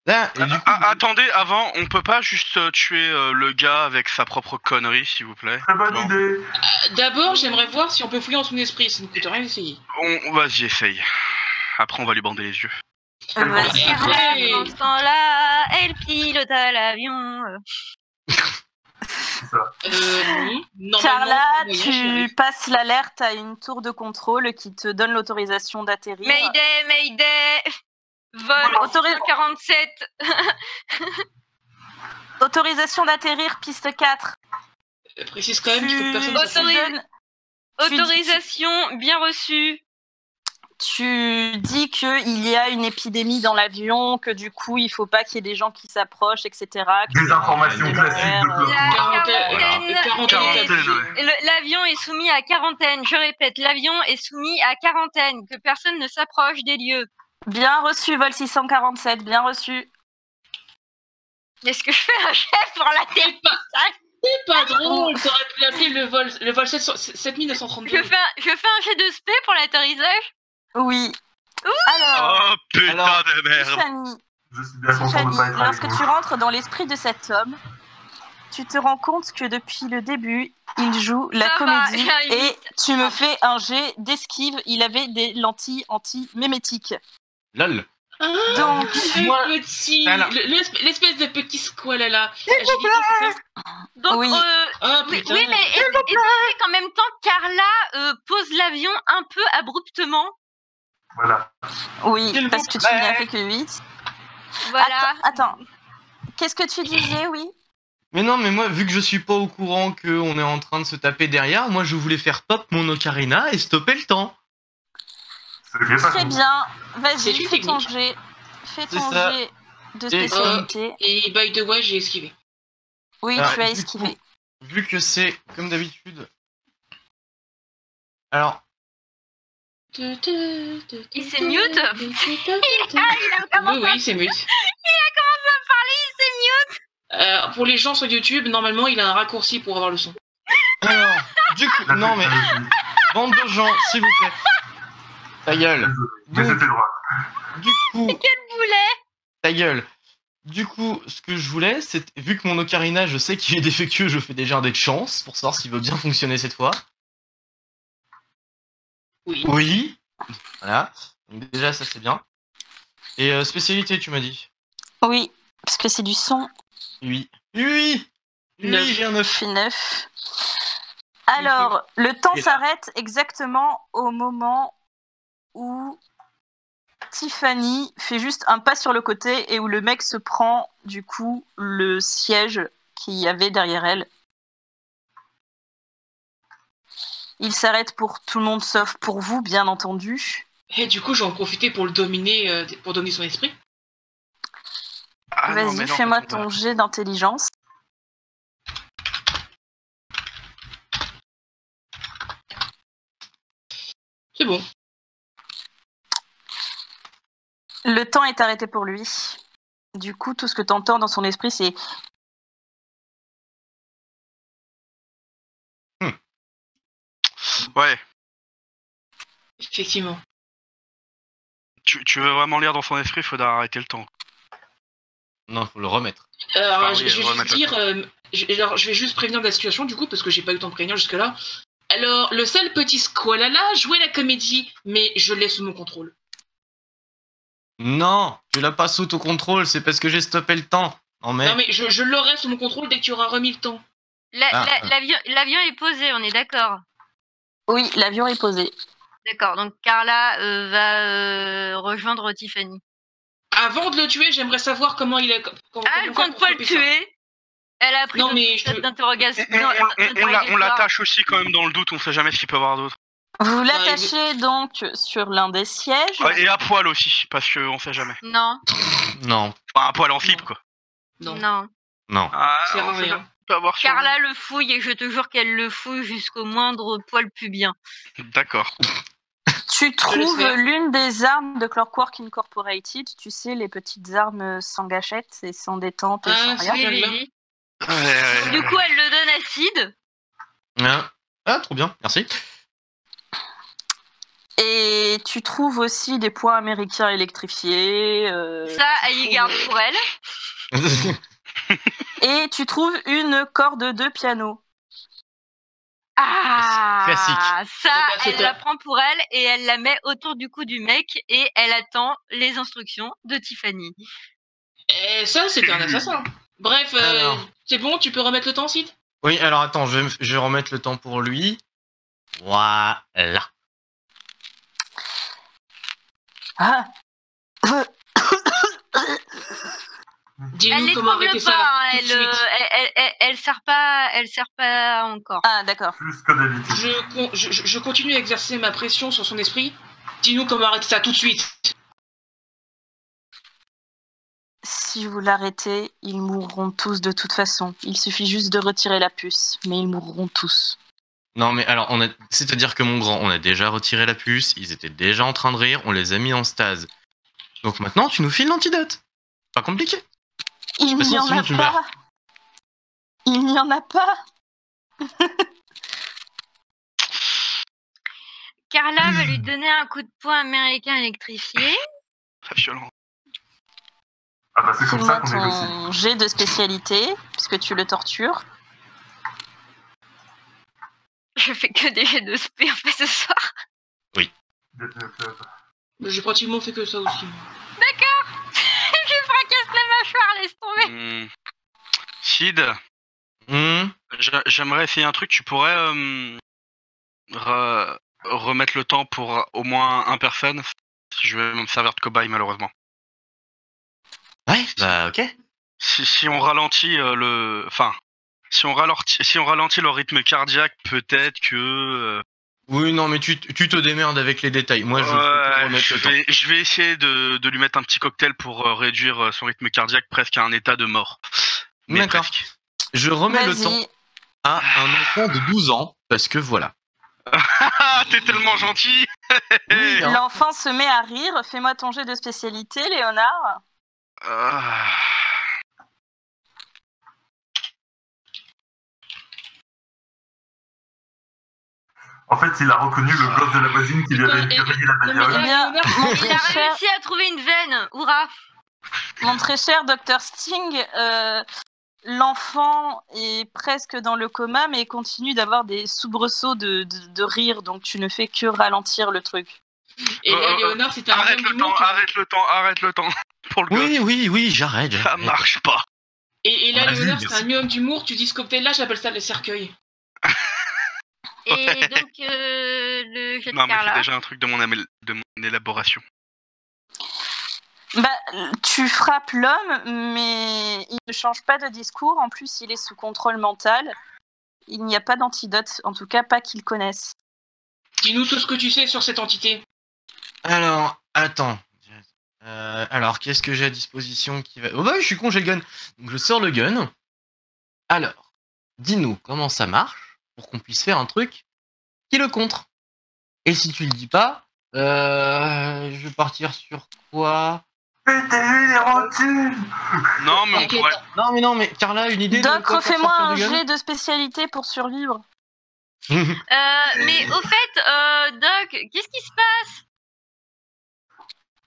là, et du coup, Attendez, avant, on peut pas juste tuer le gars avec sa propre connerie, s'il vous plaît? Très bonne Non. idée. D'abord, j'aimerais voir si on peut fouiller en son esprit. Ça ne coûte rien d'essayer. Vas-y, essaye. Après, on va lui bander les yeux. Vas-y. Et après- Pendant ce temps-là, elle pilote à l'avion. Oui. Normalement, Carla, voyage, tu j'arrive. passes l'alerte à une tour de contrôle qui te donne l'autorisation d'atterrir. Mayday, Mayday. Vol Autorise- 47. Autorisation d'atterrir, piste 4. Précise quand même qu'il faut que personne Autorise- s'en donnes- tu- Autorisation bien reçue. Tu dis qu'il y a une épidémie dans l'avion, que du coup, il faut pas qu'il y ait des gens qui s'approchent, etc. Des informations Ouais, classiques de La Claude. quarantaine. Quarantaine, Et l'avion est soumis à quarantaine. Je répète, l'avion est soumis à quarantaine. Que personne ne s'approche des lieux. Bien reçu, vol 647, bien reçu. Est-ce que je fais un chef pour la télé? C'est pas drôle. T'aurais pu l'appeler le vol 7932. Je fais un jet de spé pour l'atterrissage. Oui. Alors, Oh putain Alors, de merde! Tiffany, Je suis bien content de Tiffany, pas être avec lorsque vous. tu rentres dans l'esprit de cet homme, tu te rends compte que depuis le début, il joue la Ça va, comédie j'arrive et vite. tu me fais un jet d'esquive. Il avait des lentilles anti-mémétiques. lol. Donc, Moi- Le petit, Alors. l'espèce de petit squal là. Agilité, c'est ça Donc, Oui. Ah oui, putain. oui, mais étant donné qu'en même temps, Carla pose l'avion un peu abruptement. Voilà. oui, S'il parce vous que tu n'as plaît. fait que 8. Voilà. Attends. Qu'est-ce que tu disais, oui? Mais non, mais moi, vu que je suis pas au courant qu'on est en train de se taper derrière, moi je voulais faire pop mon ocarina et stopper le temps. C'est bien pas Très con. bien. C'est Vas-y, une fais ton technique. jet. Fais C'est ton ça. jet de Et, spécialité. Et by the way, j'ai esquivé. Oui, Alors, tu as du esquivé. Vu que c'est comme d'habitude. Alors, Il s'est mute. Oui, c'est mute. Pour les gens sur YouTube, normalement, il a un raccourci pour avoir le son. alors, du coup, non mais, bande de gens, s'il vous plaît. Ta gueule. Désolé, mais Donc, c'était droit. du coup, Boulet. ta gueule. Du coup, ce que je voulais, c'est, vu que mon ocarina, je sais qu'il est défectueux, je fais déjà un dé de chance pour savoir s'il va bien fonctionner cette fois. Oui. Oui. Voilà. Donc déjà, ça c'est bien. Et spécialité, tu m'as dit. Oui, parce que c'est du son. Oui. Oui. Neuf. Oui, j'ai un 9. Fait 9. Alors, le temps s'arrête exactement au moment où Tiffany fait juste un pas sur le côté et où le mec se prend, du coup, le siège qu'il y avait derrière elle. Il s'arrête pour tout le monde sauf pour vous, bien entendu. Et du coup, j'en profiter pour le dominer, pour dominer son esprit. Ah non, mais Vas-y, non, fais-moi en fait, ton jet d'intelligence. C'est bon. Le temps est arrêté pour lui. Du coup, tout ce que tu entends dans son esprit, c'est Ouais. Effectivement. Tu veux vraiment lire dans son esprit, il faudra arrêter le temps. Non, faut le remettre. Alors, Ah oui, je vais juste remettre le dire, je vais juste prévenir de la situation du coup parce que j'ai pas eu le temps de prévenir jusque-là. Alors, le sale petit squalala jouait la comédie, mais je l'ai sous mon contrôle. Non, tu l'as pas sous ton contrôle, c'est parce que j'ai stoppé le temps. Non mais, Non mais je l'aurai sous mon contrôle dès que tu auras remis le temps. L'avion est posé, on est d'accord. oui, l'avion est posé. D'accord, donc Carla va rejoindre Tiffany. Avant de le tuer, j'aimerais savoir comment il est. Elle compte pas le tuer. Elle a pris Non, mais je- d'interrogation. On l'attache aussi quand même dans le doute, on sait jamais ce qu'il peut y avoir d'autre. Vous l'attachez donc sur l'un des sièges. Et à poil aussi, parce qu'on sait jamais. Non, non, Enfin, à poil en slip, quoi. Non, non. non. Ah, ça sert à on sait rien. jamais. Peut avoir sur- Carla le fouille et je te jure qu'elle le fouille jusqu'au moindre poil pubien. D'accord. Tu trouves faire. l'une des armes de Clockwork Incorporated. Tu sais, les petites armes sans gâchette et sans détente et sans Ah, rien. c'est- Oui. Ouais. Du coup, elle le donne à Sid. Ah, trop bien, merci. Et tu trouves aussi des points américains électrifiés. Ça, elle y garde pour elle. Et tu trouves une corde de piano. Ah, Classique. ça, Eh ben, c'est elle la prend pour elle et elle la met autour du cou du mec et elle attend les instructions de Tiffany. Et ça, c'était un assassin. Bref, Alors. c'est bon, tu peux remettre le temps, Sid? Oui, alors attends, je vais remettre le temps pour lui. Voilà. Ah. Elle Dis-nous comment l'étrangle arrêter pas, ça hein, tout de suite. elle sert pas encore. Ah, d'accord. Plus que d'habitude. Je continue à exercer ma pression sur son esprit. Dis-nous comment arrêter ça tout de suite. Si vous l'arrêtez, ils mourront tous de toute façon. Il suffit juste de retirer la puce, mais ils mourront tous. Non mais alors, c'est-à-dire que mon grand, on a déjà retiré la puce, ils étaient déjà en train de rire, on les a mis en stase. Donc maintenant, tu nous files l'antidote. Pas compliqué. Il toute n'y façon, en sinon a tu meurs. pas. Il n'y en a pas. Carla va lui donner un coup de poing américain électrifié. Très violent. Ah bah c'est comme ça Fais-moi qu'on négocie. ton jet de spécialité, puisque tu le tortures. Je fais que des jets de spé en fait ce soir. J'ai pratiquement fait que ça aussi. Je fracasse les mâchoires, laisse tomber. Sid, j'aimerais essayer un truc. Tu pourrais remettre le temps pour au moins un personne. Je vais me servir de cobaye malheureusement. Ouais, bah ok. Si on ralentit si on ralentit le rythme cardiaque, peut-être que. Oui, non, mais tu te démerdes avec les détails. Moi, je peux te remettre le temps. je vais essayer de lui mettre un petit cocktail pour réduire son rythme cardiaque presque à un état de mort. Mais D'accord. presque. Je remets le Vas-y. temps à un enfant de 12 ans, parce que voilà. Ah, t'es tellement gentil. Oui, hein. L'enfant se met à rire. Fais-moi ton jet de spécialité, Léonard. Ah. En fait, il a reconnu le gosse de la voisine qui lui avait Putain, grillé la non, mais bagnole. là, Bien, Léonard, mon Il très a cher, réussi à trouver une veine. Hurrah. mon très cher Dr Sting, l'enfant est presque dans le coma, mais continue d'avoir des soubresauts de rire, donc tu ne fais que ralentir le truc. Et là, Léonard, c'était un Arrête homme le temps, d'humour. arrête le temps. Pour le gosse. Oui, j'arrête. Ça marche pas. Et là, Vas-y, Léonard, merci. c'est un homme d'humour. Tu dis ce cocktail-là, j'appelle ça les cercueils. Et donc le jet de Non, mais c'est Carla. déjà un truc de mon élaboration. Bah, tu frappes l'homme, mais il ne change pas de discours. En plus, il est sous contrôle mental. Il n'y a pas d'antidote, en tout cas pas qu'il connaisse. Dis-nous tout ce que tu sais sur cette entité. Alors, attends. Alors, qu'est-ce que j'ai à disposition qui va... Oh bah oui, je suis con, j'ai le gun. Donc je sors le gun. Alors, dis-nous comment ça marche pour qu'on puisse faire un truc qui le contre. Et si tu le dis pas, je vais partir sur quoi? Pétez-lui les rotules. Non, mais on Ok. pourrait. Non, mais Carla, une idée de Doc, quoi faire refais-moi sortir un du gun jet de spécialité pour survivre. Mais au fait, Doc, qu'est-ce qui se passe?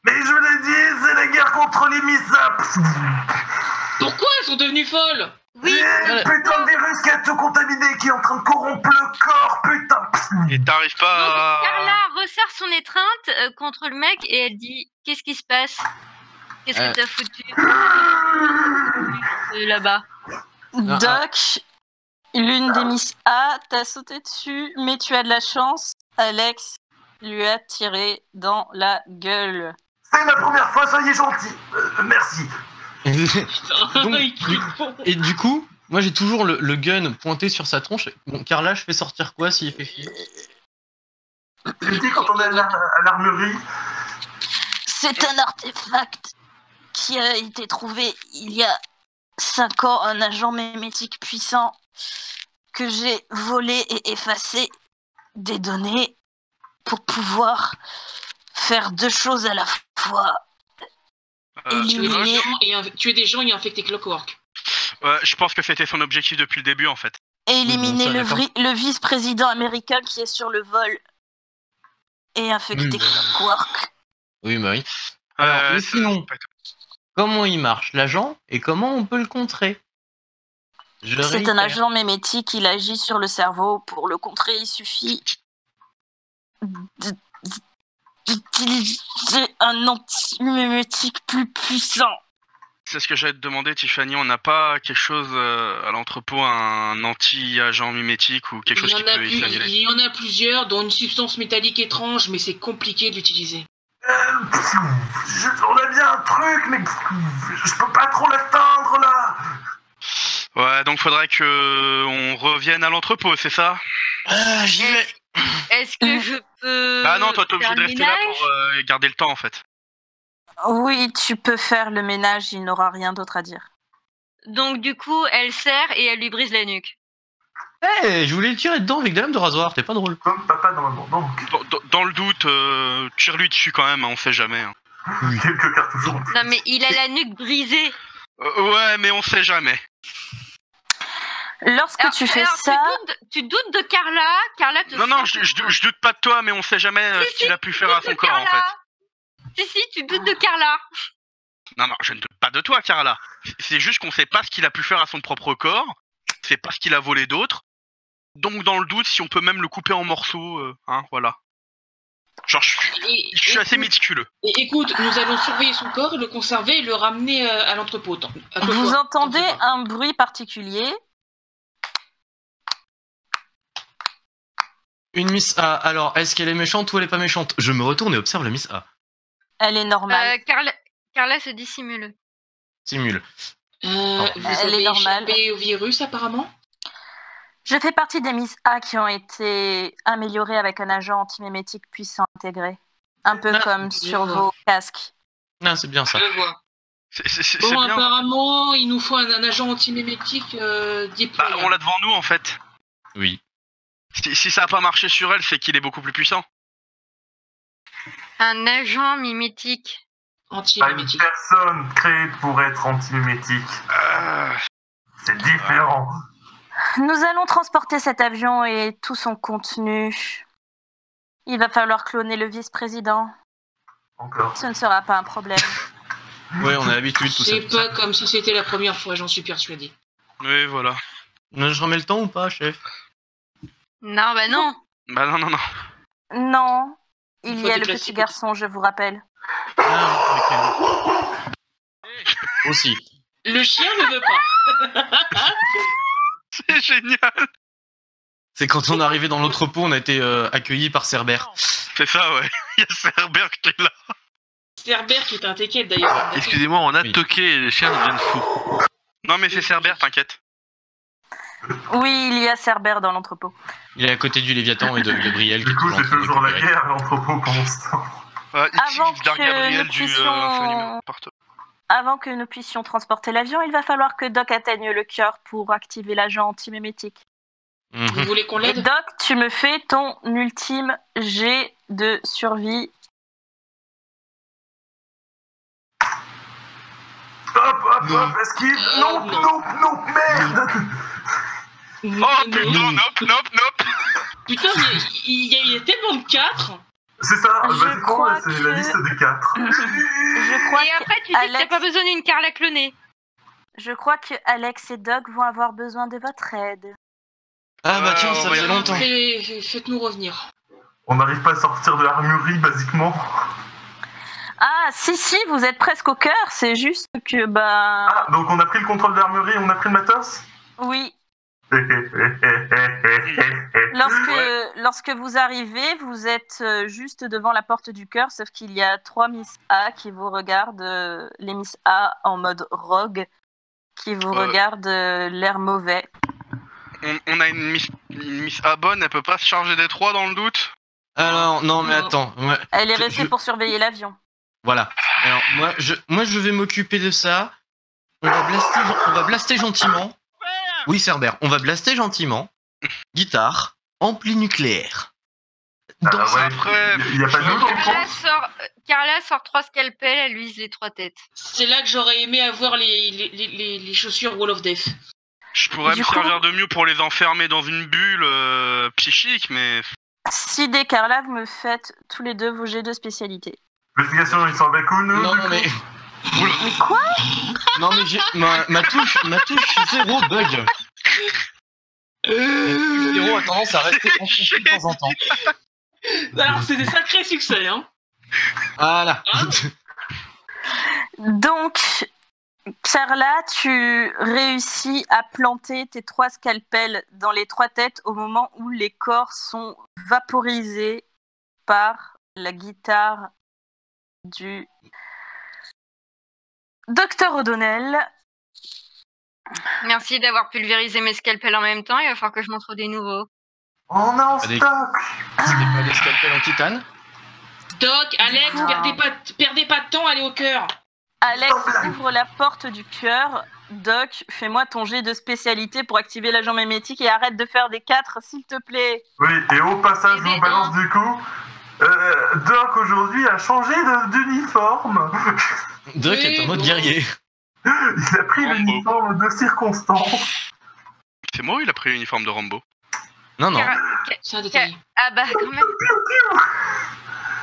Mais je l'ai dit, c'est la guerre contre les misaps. Pourquoi elles sont devenues folles? Oui, Putain de virus qui a tout contaminé, qui est en train de corrompre le corps, putain. Et t'arrives donc pas à. Carla resserre son étreinte contre le mec et elle dit qu'est-ce qui se passe? Qu'est-ce que t'as foutu là-bas? Doc, l'une des Miss A t'a sauté dessus, mais tu as de la chance. Alex lui a tiré dans la gueule. C'est ma première fois, soyez gentil. Merci. Donc, Il crie bon. Et du coup, moi j'ai toujours le gun pointé sur sa tronche. Bon, Carla, je fais sortir quoi s'il fait chier? Je dis quand on est à l'armurerie. C'est un artefact qui a été trouvé il y a 5 ans, un agent mémétique puissant que j'ai volé et effacé des données pour pouvoir faire 2 choses à la fois. Éliminer. Tuer des gens et infecter Clockwork. Je pense que c'était son objectif depuis le début en fait. Éliminer Oui, bon, ça, le vice-président américain qui est sur le vol et infecter Clockwork. Oui, bah oui. Alors, mais Ça- sinon, comment il marche, l'agent, et comment on peut le contrer? C'est un agent mémétique, il agit sur le cerveau. Pour le contrer, il suffit d'utiliser un anti-mémétique plus puissant. C'est ce que j'allais te demander, Tiffany. On n'a pas quelque chose à l'entrepôt, un anti-agent mimétique ou quelque chose qui peut y annuler? Il y en a plusieurs, dont une substance métallique étrange, mais c'est compliqué d'utiliser. On a bien un truc, mais je peux pas trop l'atteindre là. Ouais, donc faudrait que on revienne à l'entrepôt, c'est ça? J'y vais. Est-ce que je peux Bah non, toi t'es obligé faire de le rester là ménage pour garder le temps en fait. Oui, tu peux faire le ménage, il n'aura rien d'autre à dire. Donc du coup, elle serre et elle lui brise la nuque. Je voulais le tirer dedans avec des lames de rasoir, t'es pas drôle. Comme papa normalement, donc. Dans le doute, tire-lui dessus quand même, hein, on sait jamais. Hein. Quelques cartouches en plus. Non mais il a la nuque brisée. Ouais, mais on sait jamais. Lorsque tu fais ça... Tu doutes de Carla. Carla te Non, je doute pas de toi, mais on sait jamais ce qu'il a pu faire à son corps en fait. Si, tu doutes de Carla. Non, je ne doute pas de toi, Carla. C'est juste qu'on sait pas ce qu'il a pu faire à son propre corps. C'est pas ce qu'il a volé d'autres. Donc, dans le doute, si on peut même le couper en morceaux, hein, voilà. Genre, je suis assez méticuleux. Et écoute, nous allons surveiller son corps, le conserver et le ramener à l'entrepôt. Vous entendez un bruit particulier. Une Miss A. Alors, est-ce qu'elle est méchante ou elle est pas méchante? Je me retourne et observe la Miss A. Elle est normale. Carla se dissimule. Simule. Vous Elle avez est normale. échappé au virus apparemment? Je fais partie des Miss A qui ont été améliorées avec un agent antimémétique puissant intégré. Un peu comme sur vos casques. Ah, c'est bien ça. Je vois. C'est Bon, bien. apparemment, il nous faut un agent antimémétique Bah, déployable. on l'a devant nous en fait. Oui. Si ça a pas marché sur elle, c'est qu'il est beaucoup plus puissant. Un agent mimétique. Pas une Antimémétique. personne créée pour être anti-mimétique. C'est différent. Nous allons transporter cet avion et tout son contenu. Il va falloir cloner le vice-président. Encore. Ce ne sera pas un problème. Ouais, on a l'habitude, tout ça. C'est pas comme si c'était la première fois, j'en suis persuadé. Oui, voilà. Je remets le temps ou pas, chef? Non, bah non. Bah non. Non, il faut y a le déplacer petit le garçon, je vous rappelle. Ah, ok. Aussi. Le chien ne veut pas. C'est génial. C'est quand on est arrivé dans l'entrepôt, on a été accueillis par Cerbère. C'est ça, ouais. Il y a Cerberus qui est là. Cerbère qui est un tequette d'ailleurs. Excusez-moi, on a Oui. toqué et les chiens deviennent fous. Non, mais c'est Cerberus, t'inquiète. Oui, il y a Cerbère dans l'entrepôt. Il est à côté du Léviathan et de Gabriel. Du coup, c'est toujours la guerre à l'entrepôt pendant ce temps. Avant Dar que Gabriel nous du puissions- Avant que nous puissions transporter l'avion, il va falloir que Doc atteigne le cœur pour activer l'agent antimémétique. Vous voulez qu'on Et l'aide? Doc, tu me fais ton ultime jet de survie. Hop, esquive. Non, merde. Oh putain, nope. Putain, mais il y a tellement de 4. C'est ça, Je vas-y, prends, crois c'est que- la liste des 4. Je crois Et après, tu dis que Alex- t'as pas besoin d'une Carla clonée. Je crois que Alex et Doc vont avoir besoin de votre aide. Ah bah tiens, on ça va y faisait longtemps. Faites-nous revenir. On n'arrive pas à sortir de l'armurerie, basiquement. Ah, si, vous êtes presque au cœur, c'est juste que, bah... Ah, donc on a pris le contrôle de l'armurerie, on a pris le matos. Oui, Ouais. lorsque vous arrivez, vous êtes juste devant la porte du cœur, sauf qu'il y a 3 Miss A qui vous regardent, les Miss A en mode rogue, qui vous regardent l'air mauvais. On a une Miss Abonne, elle peut pas se charger des 3 dans le doute? Alors, non mais Non. attends. Ouais, Elle est Je- restée je- pour surveiller l'avion. Voilà. Alors, moi, je vais m'occuper de ça. On va blaster gentiment. Oui, Cerbère, on va blaster gentiment. Guitare, ampli nucléaire. Dans Ah ça. ouais, après- il y a pas d'eau dans le Carla fond. sort 3 scalpels, elle lui les 3 têtes. C'est là que j'aurais aimé avoir les chaussures Wall of Death. Je pourrais Du me coup- servir de mieux pour les enfermer dans une bulle psychique, mais... Sid et Carla, vous me faites tous les deux vos jets de spécialité. Investigation, ils sont avec nous. Non, du coup. mais, Mais quoi? non, mais ma touche 0 bug. Zéro a tendance à rester enfoncé de temps en temps. Alors, c'est des sacrés succès, hein. Voilà. Donc, Carla, tu réussis à planter tes 3 scalpels dans les 3 têtes au moment où les corps sont vaporisés par la guitare du Docteur O'Donnell. Merci d'avoir pulvérisé mes scalpels en même temps, il va falloir que je m'en trouve des nouveaux. On est en Allez. stock. C'était pas des scalpels en titane. Doc, Alex, coup- perdez pas de temps, allez au cœur. Alex Sans blague. ouvre la porte du cœur. Doc, fais-moi ton jet de spécialité pour activer l'agent mimétique et arrête de faire des 4, s'il te plaît. Oui, et au passage, Et je vous des balance un. du coup. Doc aujourd'hui a changé d'uniforme. Doc est en mode bon. guerrier. Il a pris Rambo. l'uniforme de circonstance. C'est moi ou il a pris l'uniforme de Rambo? Non, non. C'est un détail. Ah bah quand même.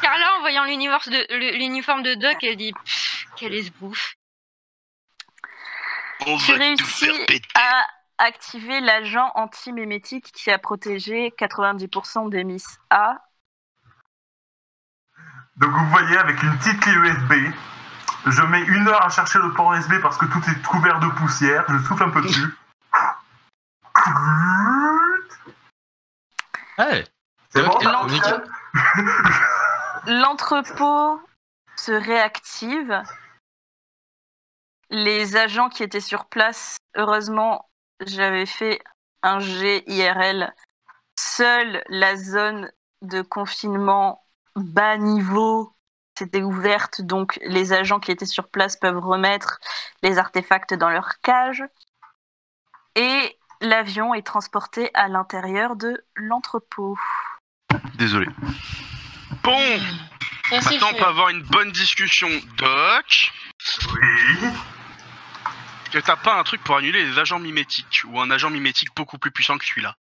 Carla, en voyant l'uniforme de Doc, elle dit pfff, quelle esbouffe. On Tu réussis à activer l'agent anti-mémétique qui a protégé 90% des Miss A. Donc vous voyez, avec une petite clé USB, je mets 1 heure à chercher le port USB parce que tout est couvert de poussière. Je souffle un peu dessus. Ouais. C'est bon, Doc, ça l'entrée- fonctionne. L'entrepôt se réactive. Les agents qui étaient sur place, heureusement, j'avais fait un jet IRL. Seule la zone de confinement bas niveau s'était ouverte, donc les agents qui étaient sur place peuvent remettre les artefacts dans leur cage. Et l'avion est transporté à l'intérieur de l'entrepôt. Désolé. Bon, Ça, c'est maintenant on fait. peut avoir une bonne discussion. Doc, Oui. est-ce que t'as pas un truc pour annuler les agents mimétiques? Ou un agent mimétique beaucoup plus puissant que celui-là?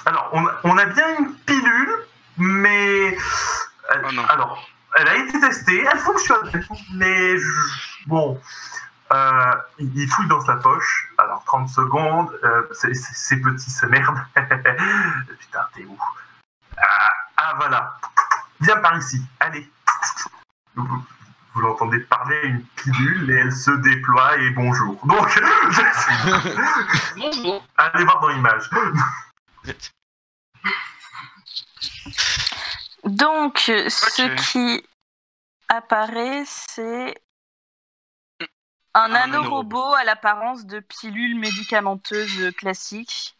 Alors, on a bien une pilule, mais... Oh non. Alors, elle a été testée, elle fonctionne, mais bon, il fouille dans sa poche, alors 30 secondes, c'est petit, c'est merde. Putain, t'es où? Ah, voilà, viens par ici, allez. Vous l'entendez parler à une pilule et elle se déploie et bonjour. Donc, Bonjour. allez voir dans l'image. Donc, ce Ok. qui apparaît, c'est un Un nanorobot à l'apparence de pilule médicamenteuse classique.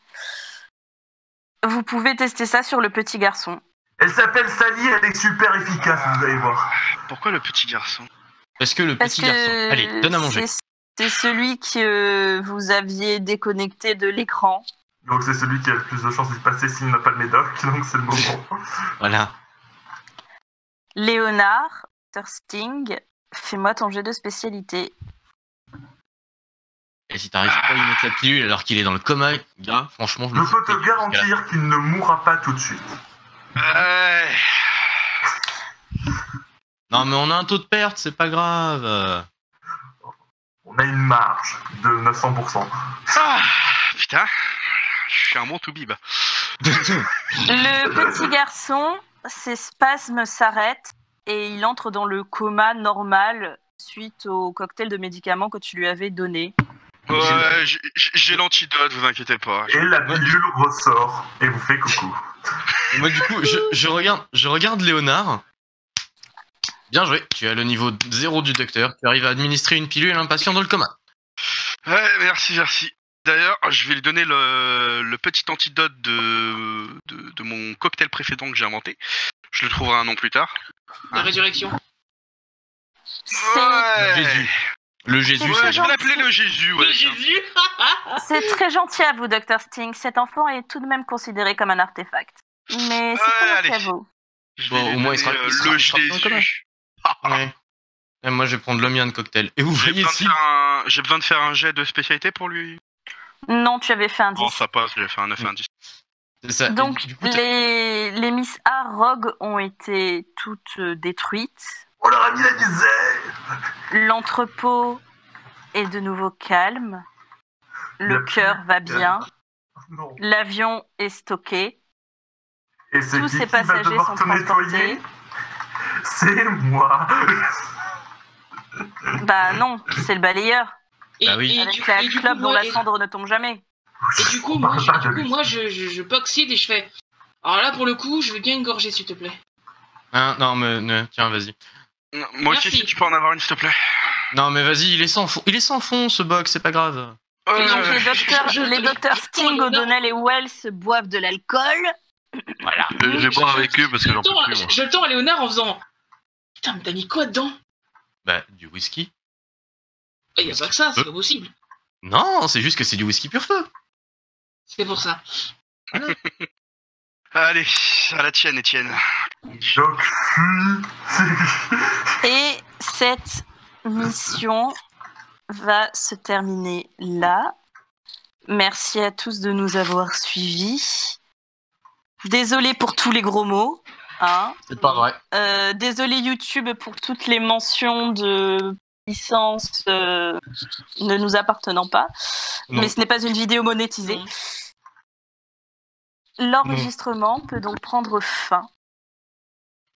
Vous pouvez tester ça sur le petit garçon. Elle s'appelle Sally, elle est super efficace, vous allez voir. Pourquoi le petit garçon? Parce que le Parce petit que garçon. Allez, donne à manger. C'est celui que vous aviez déconnecté de l'écran. Donc c'est celui qui a le plus de chances d'y passer s'il n'a pas le médoc, donc c'est le moment. Voilà. Léonard, Dr. Sting, fais-moi ton jet de spécialité. Et si t'arrives pas à lui mettre la pilule alors qu'il est dans le coma, gars, franchement, je Je me peux te garantir qu'il ne mourra pas tout de suite. Non, mais on a un taux de perte, c'est pas grave. On a une marge de 900%. Ah, putain, je suis un bon toubib. Le petit garçon, ses spasmes s'arrêtent et il entre dans le coma normal suite au cocktail de médicaments que tu lui avais donné. Ouais, j'ai l'antidote, vous inquiétez pas. Et la pilule ressort et vous fait coucou. Moi, du coup, je regarde Léonard. Bien joué, tu as le niveau 0 du docteur. Tu arrives à administrer une pilule à un patient dans le coma. Ouais, merci. D'ailleurs, je vais lui donner le petit antidote de mon cocktail précédent que j'ai inventé. Je le trouverai un an plus tard. La résurrection. Ouais. Jésus. Le Jésus, Ouais, c'est Ouais, je vais l'appeler le Jésus, ouais. Le Jésus. C'est très gentil à vous, Dr. Sting. Cet enfant est tout de même considéré comme un artefact. Mais c'est Ouais, très gentil allez. à vous. Je Bon, vais lui au moins, il donner, sera- le il sera dans le coma. Jésus. Ouais. Et moi, je vais prendre le mien de cocktail. Et vous J'ai voyez besoin, si... j'ai besoin de faire un jet de spécialité pour lui. Non, tu avais fait un 10. Bon, ça passe, j'ai fait un 9 et un 10. c'est ça. Donc, Et du coup, les Miss A Rogue ont été toutes détruites. On leur a mis la misère. L'entrepôt est de nouveau calme. Le La cœur va bien. Non. L'avion est stocké. Et c'est Tous qui ces va passagers devoir sont te nettoyer? transportés. C'est moi. Bah non, c'est le balayeur. Et, Bah oui. et Avec du, la et du clope coup, dont moi, la cendre ne tombe jamais. et du coup, On moi, parle pas de lui. je poxide et je fais. Alors là, pour le coup, je veux bien une gorgée, s'il te plaît. Hein, non, mais tiens, vas-y. Moi aussi, Merci. si tu peux en avoir une, s'il te plaît. Non, mais vas-y, il est sans fond, ce box, c'est pas grave. Et donc Euh, les docteurs Sting, O'Donnell et Wells boivent de l'alcool. Voilà. Je vais boire avec eux parce que j'en peux plus, moi. Je le tends à Léonard en faisant. Putain, mais t'as mis quoi dedans? Bah, du whisky. Il y a pas que ça, c'est pas possible. Non, c'est juste que c'est du whisky pur feu. C'est pour ça. Allez, à la tienne, Étienne. Donc, fuis. Et cette mission va se terminer là. Merci à tous de nous avoir suivis. Désolé pour tous les gros mots. Hein. C'est pas vrai. Désolé YouTube pour toutes les mentions de licences ne nous appartenant pas. Non. Mais ce n'est pas une vidéo monétisée. Non. L'enregistrement peut donc prendre fin.